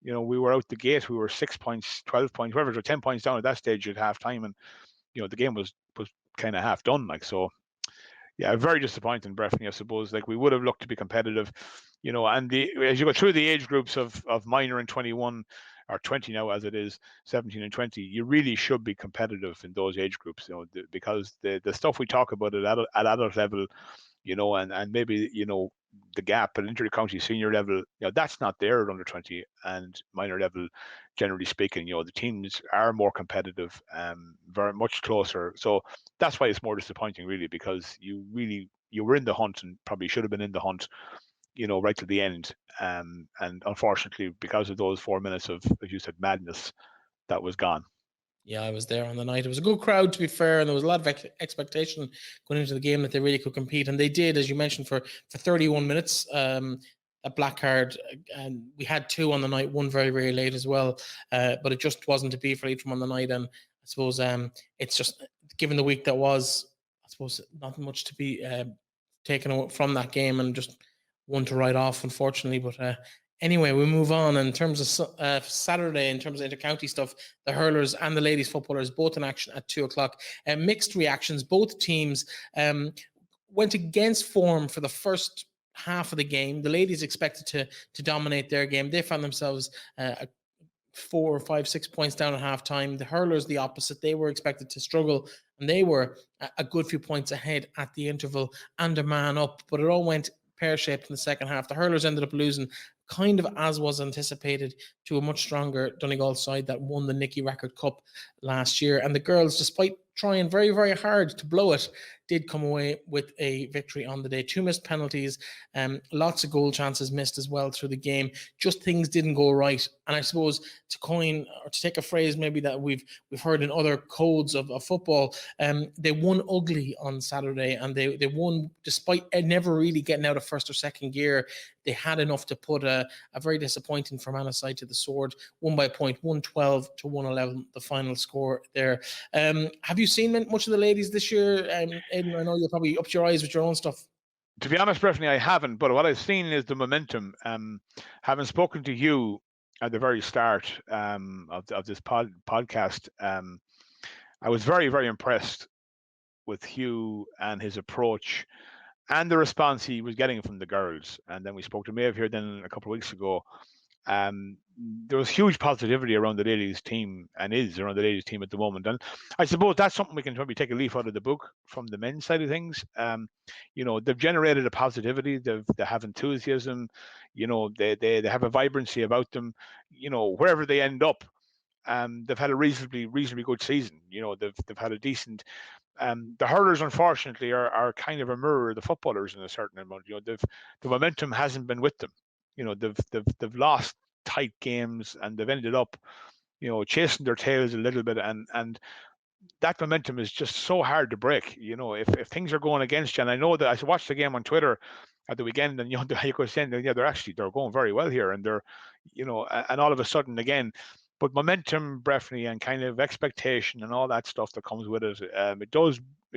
we were out the gate, we were 6 points, 12 points, whatever, or 10 points down at that stage at halftime, and the game was kind of half done. Like, so yeah, very disappointing, Breifne, I suppose. Like, we would have looked to be competitive, and as you go through the age groups of minor and 21 or 20 now, as it is 17 and 20, you really should be competitive in those age groups, because the stuff we talk about at adult level, and maybe, the gap at inter-county senior level, that's not there at under 20 and minor level. Generally speaking, the teams are more competitive, very much closer. So that's why it's more disappointing, really, because you were in the hunt and probably should have been in the hunt, right to the end. And unfortunately, because of those 4 minutes of, as you said, madness, that was gone. Yeah, I was there on the night. It was a good crowd, to be fair, and there was a lot of expectation going into the game that they really could compete, and they did, as you mentioned, for 31 minutes. A black card, and we had 2 on the night, one very, very late as well, but it just wasn't to be for Leitrim on the night. And I suppose it's just, given the week that was, I suppose not much to be taken from that game, and just one to write off, unfortunately. But anyway, we move on. In terms of Saturday, in terms of inter-county stuff, the hurlers and the ladies footballers both in action at 2:00. Mixed reactions. Both teams went against form for the first half of the game. The ladies expected to dominate their game. They found themselves 4, 5, 6 points down at halftime. The hurlers, the opposite. They were expected to struggle, and they were a good few points ahead at the interval and a man up. But it all went pear-shaped in the second half. The hurlers ended up losing, kind of as was anticipated, to a much stronger Donegal side that won the Nicky Record Cup last year. And the girls, despite trying very, very hard to blow it, did come away with a victory on the day. 2 missed penalties, lots of goal chances missed as well through the game. Just things didn't go right. And I suppose, to coin, or to take a phrase maybe that we've heard in other codes of football, they won ugly on Saturday, and they won despite never really getting out of first or second gear. They had enough to put a very disappointing Fermanagh side to the sword. Won by a point, 112 to 111, the final score there. Have you seen much of the ladies this year? Aidan, I know you're probably up to your eyes with your own stuff. To be honest, Breifne, I haven't, but what I've seen is the momentum. Having spoken to Hugh at the very start of this podcast, I was very, very impressed with Hugh and his approach and the response he was getting from the girls. And then we spoke to Mayo here then a couple of weeks ago. There was huge positivity around the ladies team, and is around the ladies team at the moment. And I suppose that's something we can probably take a leaf out of the book from the men's side of things. They've generated a positivity. They have enthusiasm. They have a vibrancy about them. Wherever they end up, they've had a reasonably good season. They've had a decent. The hurlers, unfortunately, are kind of a mirror of the footballers in a certain amount. The momentum hasn't been with them. They've lost tight games, and they've ended up, chasing their tails a little bit, and that momentum is just so hard to break. If things are going against you, and I know that I watched the game on Twitter at the weekend, and you could say, they're going very well here, and they're, and all of a sudden, again, But momentum, Breifne, and kind of expectation and all that stuff that comes with it, it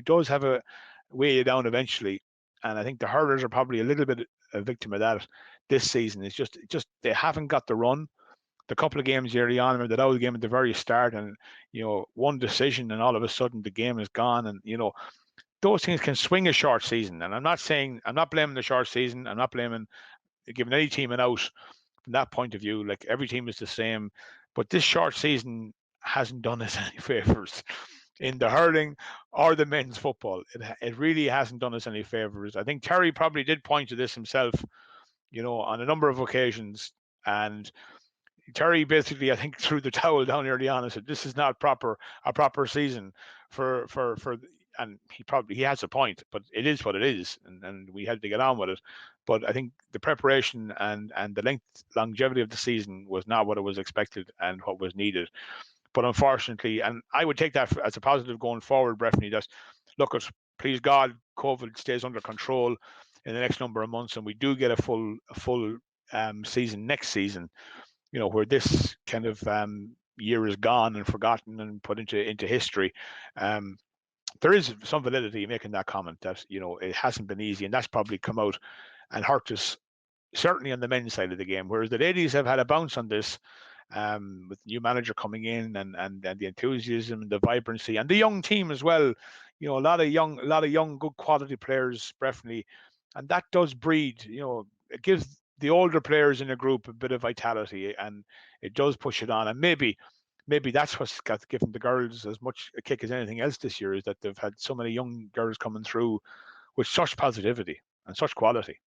does have a weigh you down eventually. And I think the hurlers are probably a little bit a victim of that this season. It's just they haven't got the run. The couple of games early on, remember that game at the very start, and one decision, and all of a sudden the game is gone, and those things can swing a short season. And I'm not blaming the short season. I'm not giving any team an out from that point of view. Like, every team is the same, but this short season hasn't done us any favors in the hurling or the men's football. It really hasn't done us any favors. I think Terry probably did point to this himself, on a number of occasions. And Terry basically, I think, threw the towel down early on and said, "This is not a proper season for." And he has a point, but it is what it is, and we had to get on with it. But I think the preparation and the longevity of the season was not what it was expected and what was needed. But unfortunately, and I would take that as a positive going forward, Breifne, that please God, COVID stays under control in the next number of months, and we do get a full season next season, where this kind of year is gone and forgotten and put into history. There is some validity making that comment that, it hasn't been easy, and that's probably come out and hurt us, certainly on the men's side of the game, whereas the ladies have had a bounce on this, with the new manager coming in and the enthusiasm and the vibrancy and the young team as well. A lot of young, good quality players, Breifne, and that does breed, it gives the older players in a group a bit of vitality, and it does push it on. And maybe that's what's given the girls as much a kick as anything else this year, is that they've had so many young girls coming through with such positivity and such quality.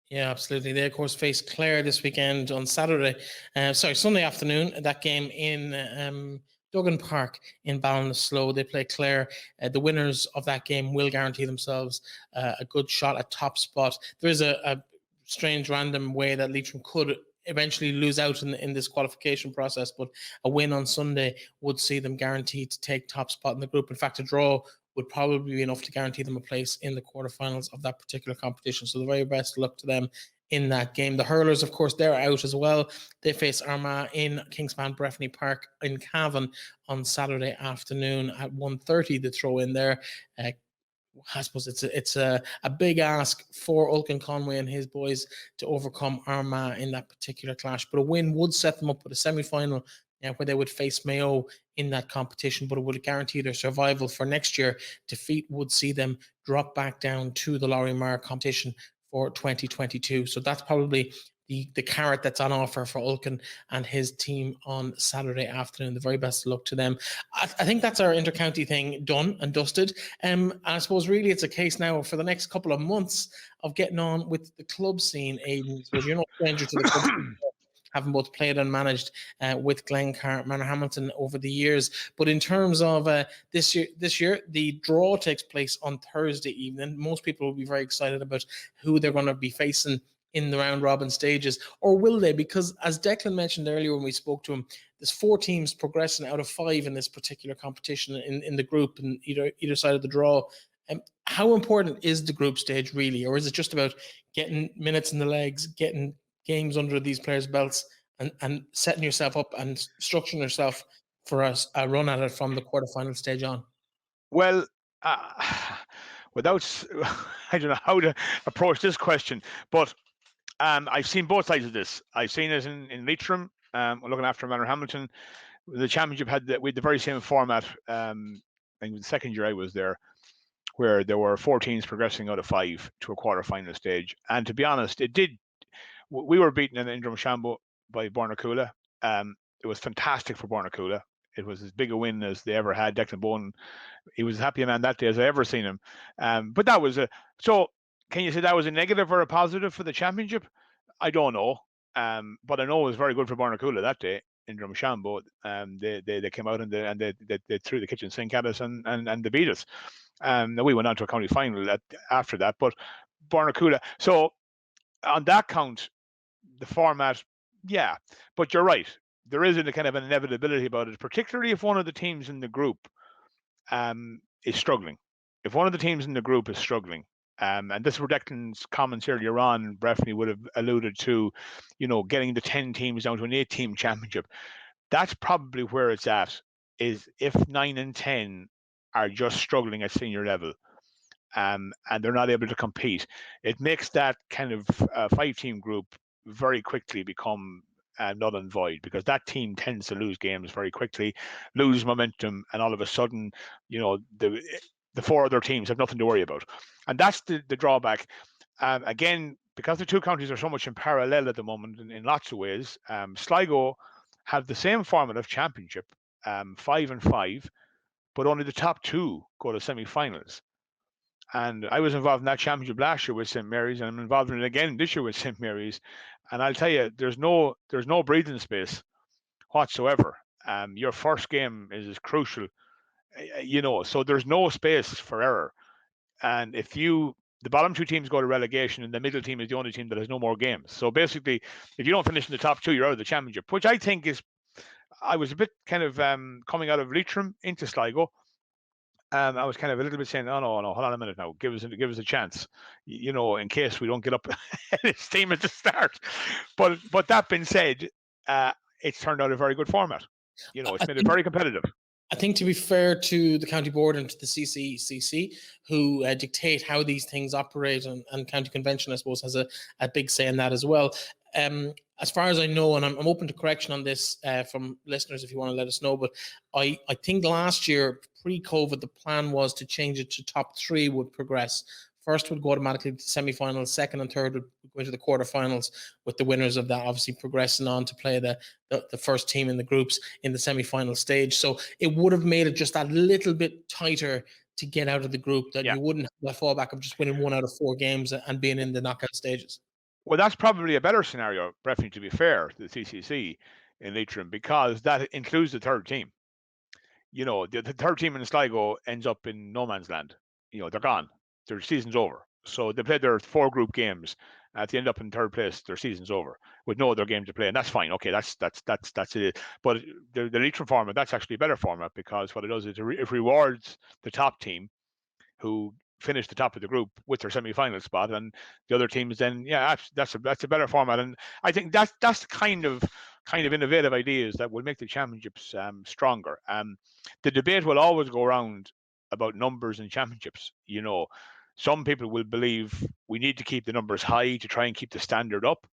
Yeah, absolutely. They, of course, face Clare this weekend on Sunday afternoon. That game in Duggan Park in Ballinasloe. They play Clare. The winners of that game will guarantee themselves a good shot at top spot. There is a strange random way that Leitrim could eventually lose out in this qualification process, but a win on Sunday would see them guaranteed to take top spot in the group. In fact, a draw would probably be enough to guarantee them a place in the quarterfinals of that particular competition. So the very best luck to them in that game. The hurlers, of course, they're out as well. They face Armagh in Kingspan Breifne Park in Cavan on Saturday afternoon at 1:30. The throw in there. I suppose it's a big ask for Ulcan Conway and his boys to overcome Armagh in that particular clash. But a win would set them up with a semi-final where they would face Mayo in that competition, but it would guarantee their survival for next year. Defeat would see them drop back down to the Lorimar competition for 2022. So that's probably the carrot that's on offer for Ulcan and his team on Saturday afternoon. The very best of luck to them. I think that's our intercounty thing done and dusted. And I suppose really it's a case now for the next couple of months of getting on with the club scene, Aidan. So you're no stranger to the club scene, having both played and managed with Glencar, Manorhamilton over the years. But in terms of this year, the draw takes place on Thursday evening. Most people will be very excited about who they're going to be facing in the round robin stages, or will they? Because as Declan mentioned earlier when we spoke to him, there's 4 teams progressing out of 5 in this particular competition in the group, and either side of the draw. How important is the group stage really, or is it just about getting minutes in the legs, getting games under these players' belts, and setting yourself up and structuring yourself for a run at it from the quarterfinal stage on? Well, I don't know how to approach this question, but I've seen both sides of this. I've seen it in Leitrim, looking after Manorhamilton. The championship had the very same format. I think the second year I was there, where there were 4 teams progressing out of 5 to a quarterfinal stage. And to be honest, we were beaten in Drumshanbo by Bornacoola. It was fantastic for Bornacoola. It was as big a win as they ever had. Declan Bohan, he was as happy a man that day as I ever seen him. But that was so. Can you say that was a negative or a positive for the championship? I don't know. But I know it was very good for Bornacoola that day in Drumshanbo. They came out and they threw the kitchen sink at us and they beat us. We went on to a county final after that. But Bornacoola. So on that count, the format, yeah. But you're right. There is a kind of an inevitability about it, particularly if one of the teams in the group is struggling. If one of the teams in the group is struggling, and this is where Declan's comments earlier on, Breifne would have alluded to, getting the 10 teams down to an 8-team championship. That's probably where it's at, is if 9 and 10 are just struggling at senior level, and they're not able to compete, it makes that kind of 5-team group very quickly become null and void, because that team tends to lose games very quickly, lose momentum, and all of a sudden, the 4 other teams have nothing to worry about. And that's the drawback. Again, because the two counties are so much in parallel at the moment in lots of ways, Sligo have the same format of championship, 5 and 5, but only the top 2 go to semi-finals. And I was involved in that championship last year with St. Mary's, and I'm involved in it again this year with St. Mary's. And I'll tell you, there's no breathing space whatsoever. Your first game is crucial, so there's no space for error. And if the bottom 2 teams go to relegation, and the middle team is the only team that has no more games. So basically, if you don't finish in the top 2, you're out of the championship, which I think is, I was a bit kind of coming out of Leitrim into Sligo. I was kind of a little bit saying, no, hold on a minute now. Give us a chance, in case we don't get up this team at the start. But that being said, it's turned out a very good format. It's made it very competitive. I think, to be fair to the county board and to the CCCC, who dictate how these things operate, and county convention, I suppose, has a big say in that as well. As far as I know, and I'm open to correction on this from listeners if you want to let us know, but I think last year, pre-COVID, the plan was to change it to top 3 would progress. First would go automatically to semi-finals, second and third would go into the quarterfinals, with the winners of that obviously progressing on to play the first team in the groups in the semi-final stage. So it would have made it just a little bit tighter to get out of the group, that you wouldn't have the fallback of just winning 1 out of 4 games and being in the knockout stages. Well, that's probably a better scenario, Breifne, to be fair, to the CCC in Leitrim, because that includes the third team. The third team in Sligo ends up in no man's land. They're gone. Their season's over. So they played their 4 group games. If they end up in third place, their season's over with no other game to play, and that's fine. Okay, that's it. But the Leitrim format, that's actually a better format, because what it does is it rewards the top team who finish the top of the group with their semi-final spot, and the other teams then, that's a better format. And I think that's the kind of innovative ideas that will make the championships stronger. The debate will always go around about numbers in championships. Some people will believe we need to keep the numbers high to try and keep the standard up.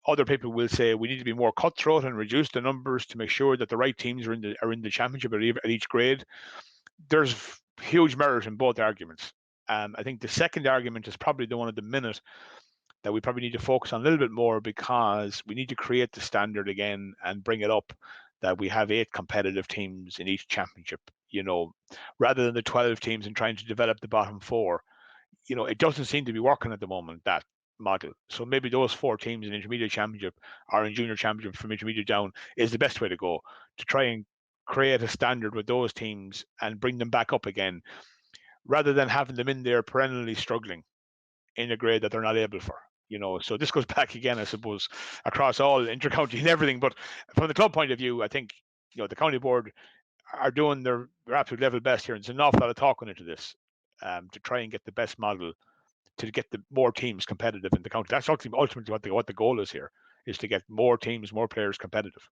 Other people will say we need to be more cutthroat and reduce the numbers to make sure that the right teams are in the championship at each grade. There's huge merit in both arguments. I think the second argument is probably the one at the minute that we probably need to focus on a little bit more, because we need to create the standard again and bring it up, that we have 8 competitive teams in each championship, rather than the 12 teams and trying to develop the bottom 4. It doesn't seem to be working at the moment, that model. So maybe those 4 teams in intermediate championship or in junior championship from intermediate down is the best way to go, to try and create a standard with those teams and bring them back up again, rather than having them in there perennially struggling in a grade that they're not able for. So this goes back again, I suppose, across all inter-county and everything. But from the club point of view, I think the county board are doing their absolute level best here. And there's an awful lot of talking into this to try and get the best model to get the more teams competitive in the county. That's ultimately what the goal is here, is to get more teams, more players competitive.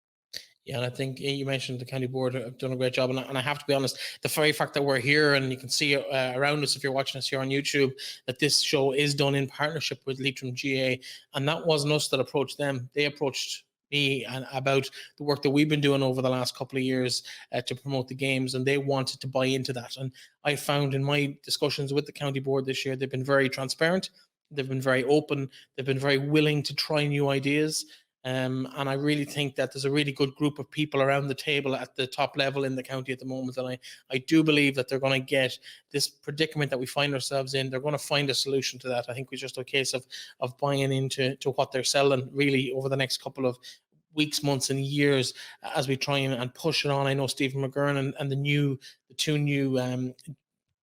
Yeah, and I think you mentioned the county board have done a great job. And I have to be honest, the very fact that we're here, and you can see around us if you're watching us here on YouTube, that this show is done in partnership with Leitrim GAA. And that wasn't us that approached them. They approached me and about the work that we've been doing over the last couple of years to promote the games, and they wanted to buy into that. And I found in my discussions with the county board this year, they've been very transparent, they've been very open, they've been very willing to try new ideas. And I really think that there's a really good group of people around the table at the top level in the county at the moment. And I do believe that they're going to get this predicament that we find ourselves in. They're going to find a solution to that. I think it's just a case of buying into what they're selling really over the next couple of weeks, months, and years as we try and push it on. I know Stephen McGurn and the 2 new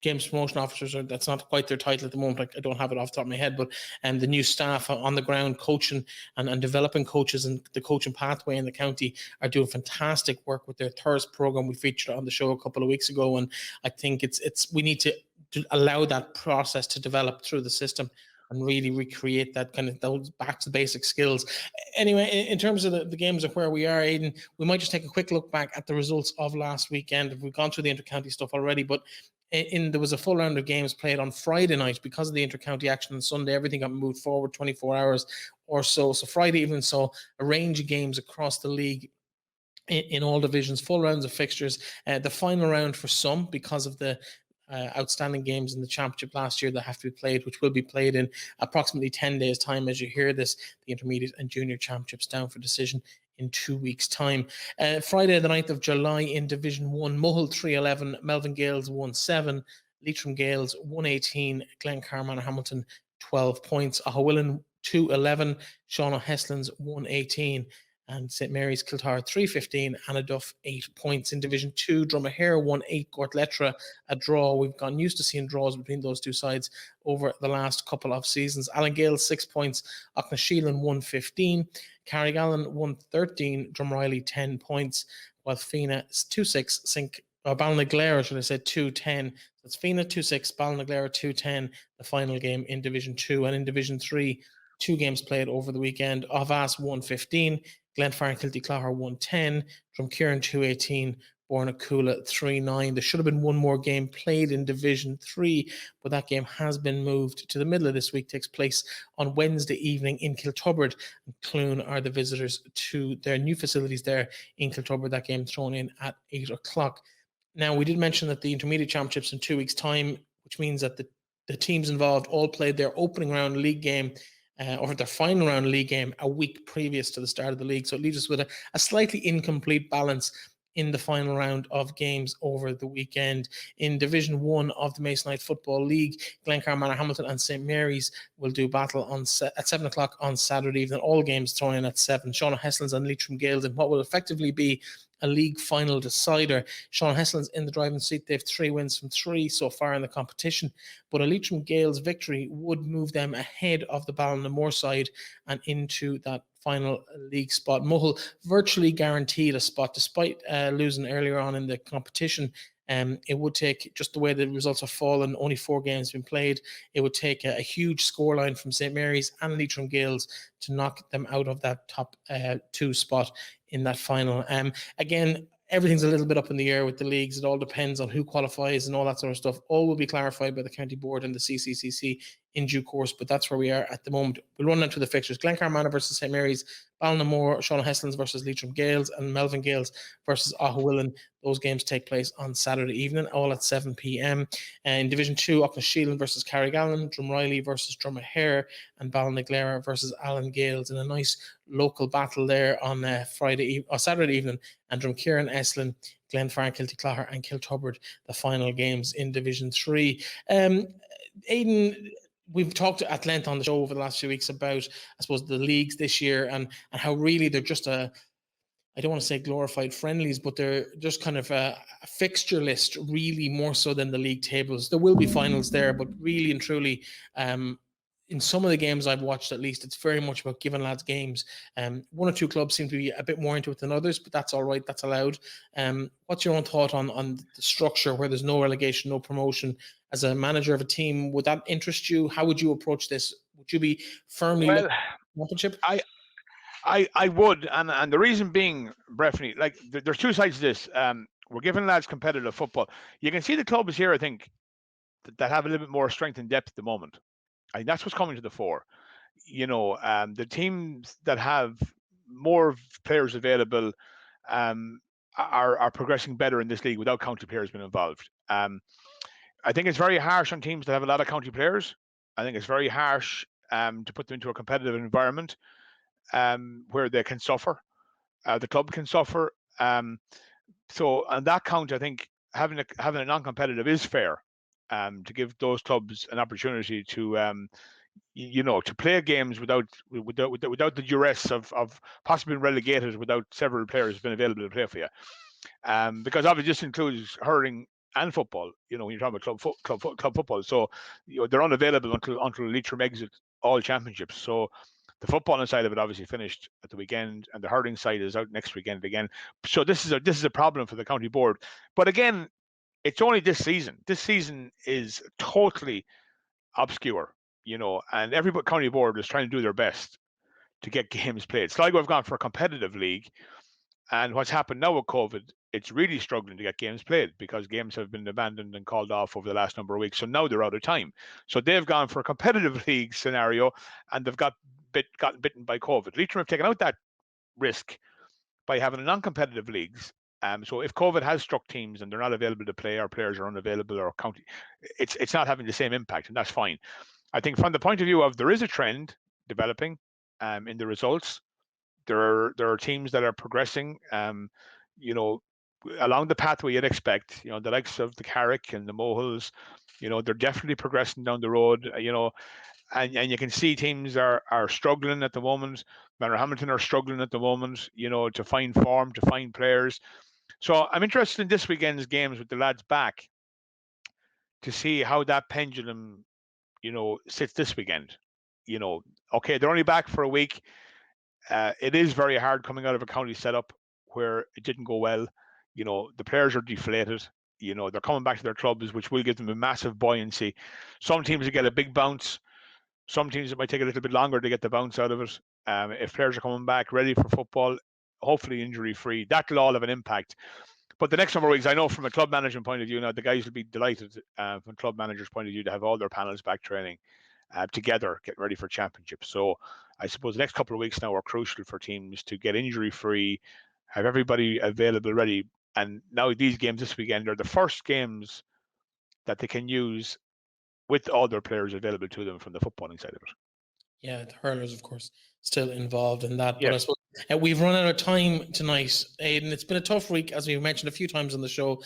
games promotion officers, that's not quite their title at the moment. I don't have it off the top of my head, but the new staff on the ground coaching and developing coaches and the coaching pathway in the county are doing fantastic work with their Thirst program we featured on the show a couple of weeks ago. And I think we need to allow that process to develop through the system. and really recreate that kind of those back to basic skills. Anyway, in terms of the games of where we are, Aidan, we might just take a quick look back at the results of last weekend. We've gone through the inter-county stuff already, but there was a full round of games played on Friday night because of the inter-county action on Sunday. Everything got moved forward 24 hours or so. So Friday evening saw a range of games across the league in all divisions, full rounds of fixtures. The final round for some, because of the outstanding games in the championship last year that have to be played, which will be played in approximately 10 days' time as you hear this. The intermediate and junior championships down for decision in 2 weeks' time. Friday, the 9th of July in Division 1, Mohill 311, Melvin Gales 1-7, Leitrim Gales 118, Glencarman Hamilton 12 points, Ahowillan 211, Sean O'Heslin's 118. And St. Mary's Kiltar 315, Anna Duff 8 points. In Division 2, Dromahare 1-8, Gortletra a draw. We've gotten used to seeing draws between those two sides over the last couple of seasons. Allengale 6 points, Aucknasheelan 115, Carrigallen 113, Drumreilly 10 points, while Fina 2-6, Ballinaglara, should I say, 2-10. That's Fina 2-6, Ballinaglara 2-10, the final game in Division 2. And in Division 3, 2 games played over the weekend. Avas 115, Glenfarne Kilty Clogher 110, Drumkieran 218, Bornacoola 3-9. There should have been one more game played in Division 3, but that game has been moved to the middle of this week. Takes place on Wednesday evening in Kiltubbard. And Clune are the visitors to their new facilities there in Kiltubbard. That game thrown in at 8 o'clock. Now, we did mention that the intermediate championships in 2 weeks' time, which means that the teams involved all played their opening round league game or their final round league game a week previous to the start of the league. So it leaves us with a slightly incomplete balance in the final round of games over the weekend. In Division 1 of the Masonite Football League, Glencar Manor Hamilton and St. Mary's will do battle at 7 o'clock on Saturday evening. All games thrown in at 7. Sean O'Heslin's and Leitrim Gales in what will effectively be a league final decider. Sean Heslin's in the driving seat. They have 3 wins from 3 so far in the competition, but a Leitrim Gales victory would move them ahead of the Ballinamoor side and into that final league spot. Mohill virtually guaranteed a spot despite losing earlier on in the competition. It would take, just the way the results have fallen, only 4 games been played, it would take a huge scoreline from St. Mary's and Leitrim Gales to knock them out of that top 2 spot in that final. Again, everything's a little bit up in the air with the leagues. It all depends on who qualifies and all that sort of stuff. All will be clarified by the county board and the CCCC in due course, but that's where we are at the moment. We'll run into the fixtures. Glencar Manor versus St. Mary's, Ballinamoor, Sean Heslin's versus Leitrim Gales, and Melvin Gales versus Ahowillan. Those games take place on Saturday evening, all at 7 p.m. In Division 2, Aucknasheelan versus Carrigallen, Drumreilly versus Dromahare, and Ballinaglara versus Allen Gales in a nice local battle there on Saturday evening. And Drumkieran, Estlin, Glenfarne, Kilty Clogher, and Kiltubbard, the final games in Division 3. Aidan, we've talked at length on the show over the last few weeks about, I suppose, the leagues this year and how really they're just I don't want to say glorified friendlies, but they're just kind of a fixture list, really more so than the league tables. There will be finals there, but really and truly, in some of the games I've watched, at least, it's very much about giving lads games. 1 or 2 clubs seem to be a bit more into it than others, but that's all right. That's allowed. What's your own thought on the structure where there's no relegation, no promotion? As a manager of a team, would that interest you? How would you approach this? Would you be firmly looking at championship? I would, and the reason being, Breifne, like there's 2 sides to this. We're giving lads competitive football. You can see the clubs here, I think, that have a little bit more strength and depth at the moment. I think that's what's coming to the fore. You know, the teams that have more players available are progressing better in this league without county players being involved. I think it's very harsh on teams that have a lot of county players. I think it's very harsh to put them into a competitive environment where they can suffer. The club can suffer. So on that count, I think having a non-competitive is fair to give those clubs an opportunity to to play games without the duress of possibly being relegated without several players being available to play for you. Because obviously this includes hurling and football. You know, when you're talking about club football, so they're unavailable until Leitrim exit all championships. So the footballing side of it obviously finished at the weekend, and the hurling side is out next weekend again. So this is a problem for the county board. But again, it's only this season. This season is totally obscure. and every county board is trying to do their best to get games played. Sligo have gone for a competitive league, and what's happened now with COVID, it's really struggling to get games played because games have been abandoned and called off over the last number of weeks. So now they're out of time. So they've gone for a competitive league scenario, and they've gotten bitten by COVID. Leitrim have taken out that risk by having non-competitive leagues. So if COVID has struck teams and they're not available to play, or players are unavailable, or county, it's not having the same impact, and that's fine. I think from the point of view of there is a trend developing in the results. There are teams that are progressing, along the pathway you'd expect. The likes of the Carrick and the Mohiles, they're definitely progressing down the road. And you can see teams are struggling at the moment. Hamilton are struggling at the moment, to find form, to find players. So I'm interested in this weekend's games with the lads back to see how that pendulum, sits this weekend. Okay, they're only back for a week. It is very hard coming out of a county setup where it didn't go well. The players are deflated. They're coming back to their clubs, which will give them a massive buoyancy. Some teams will get a big bounce. Some teams, it might take a little bit longer to get the bounce out of it. If players are coming back ready for football, hopefully injury-free, that will all have an impact. But the next number of weeks, I know from a club management point of view, now the guys will be delighted from a club manager's point of view to have all their panels back training together, getting ready for championships. So I suppose the next couple of weeks now are crucial for teams to get injury-free, have everybody available, ready. And now these games this weekend are the first games that they can use with all their players available to them from the footballing side of it. Yeah, the hurlers, of course, still involved in that. Yes. But I suppose we've run out of time tonight, Aidan. It's been a tough week, as we mentioned a few times on the show,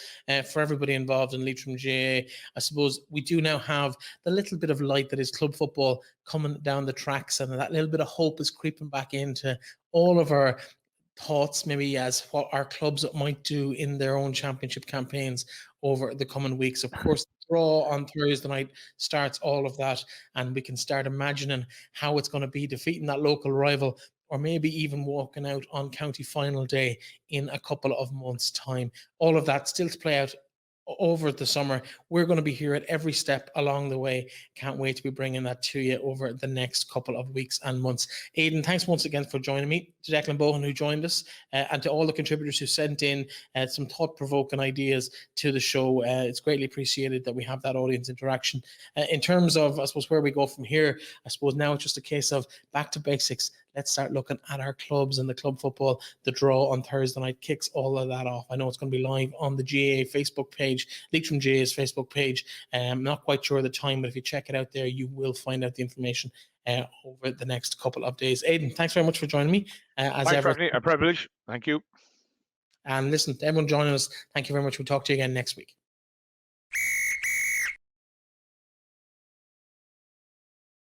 for everybody involved in Leitrim GAA. I suppose we do now have the little bit of light that is club football coming down the tracks, and that little bit of hope is creeping back into all of our thoughts, maybe as what our clubs might do in their own championship campaigns over the coming weeks. Of course, the draw on Thursday night starts all of that, and we can start imagining how it's going to be defeating that local rival, or maybe even walking out on county final day in a couple of months' time. All of that still to play out over the summer. We're going to be here at every step along the way. Can't wait to be bringing that to you over the next couple of weeks and months. Aidan, thanks once again for joining me. To Declan Bohan, who joined us, and to all the contributors who sent in some thought-provoking ideas to the show. It's greatly appreciated that we have that audience interaction. In terms of, I suppose, where we go from here, I suppose now it's just a case of back to basics. Let's start looking at our clubs and the club football. The draw on Thursday night kicks all of that off. I know it's going to be live on the GAA Facebook page, Leitrim GAA's Facebook page. I'm not quite sure of the time, but if you check it out there, you will find out the information over the next couple of days. Aidan, thanks very much for joining me. As ever, a privilege. Thank you. And listen, to everyone joining us, thank you very much. We'll talk to you again next week.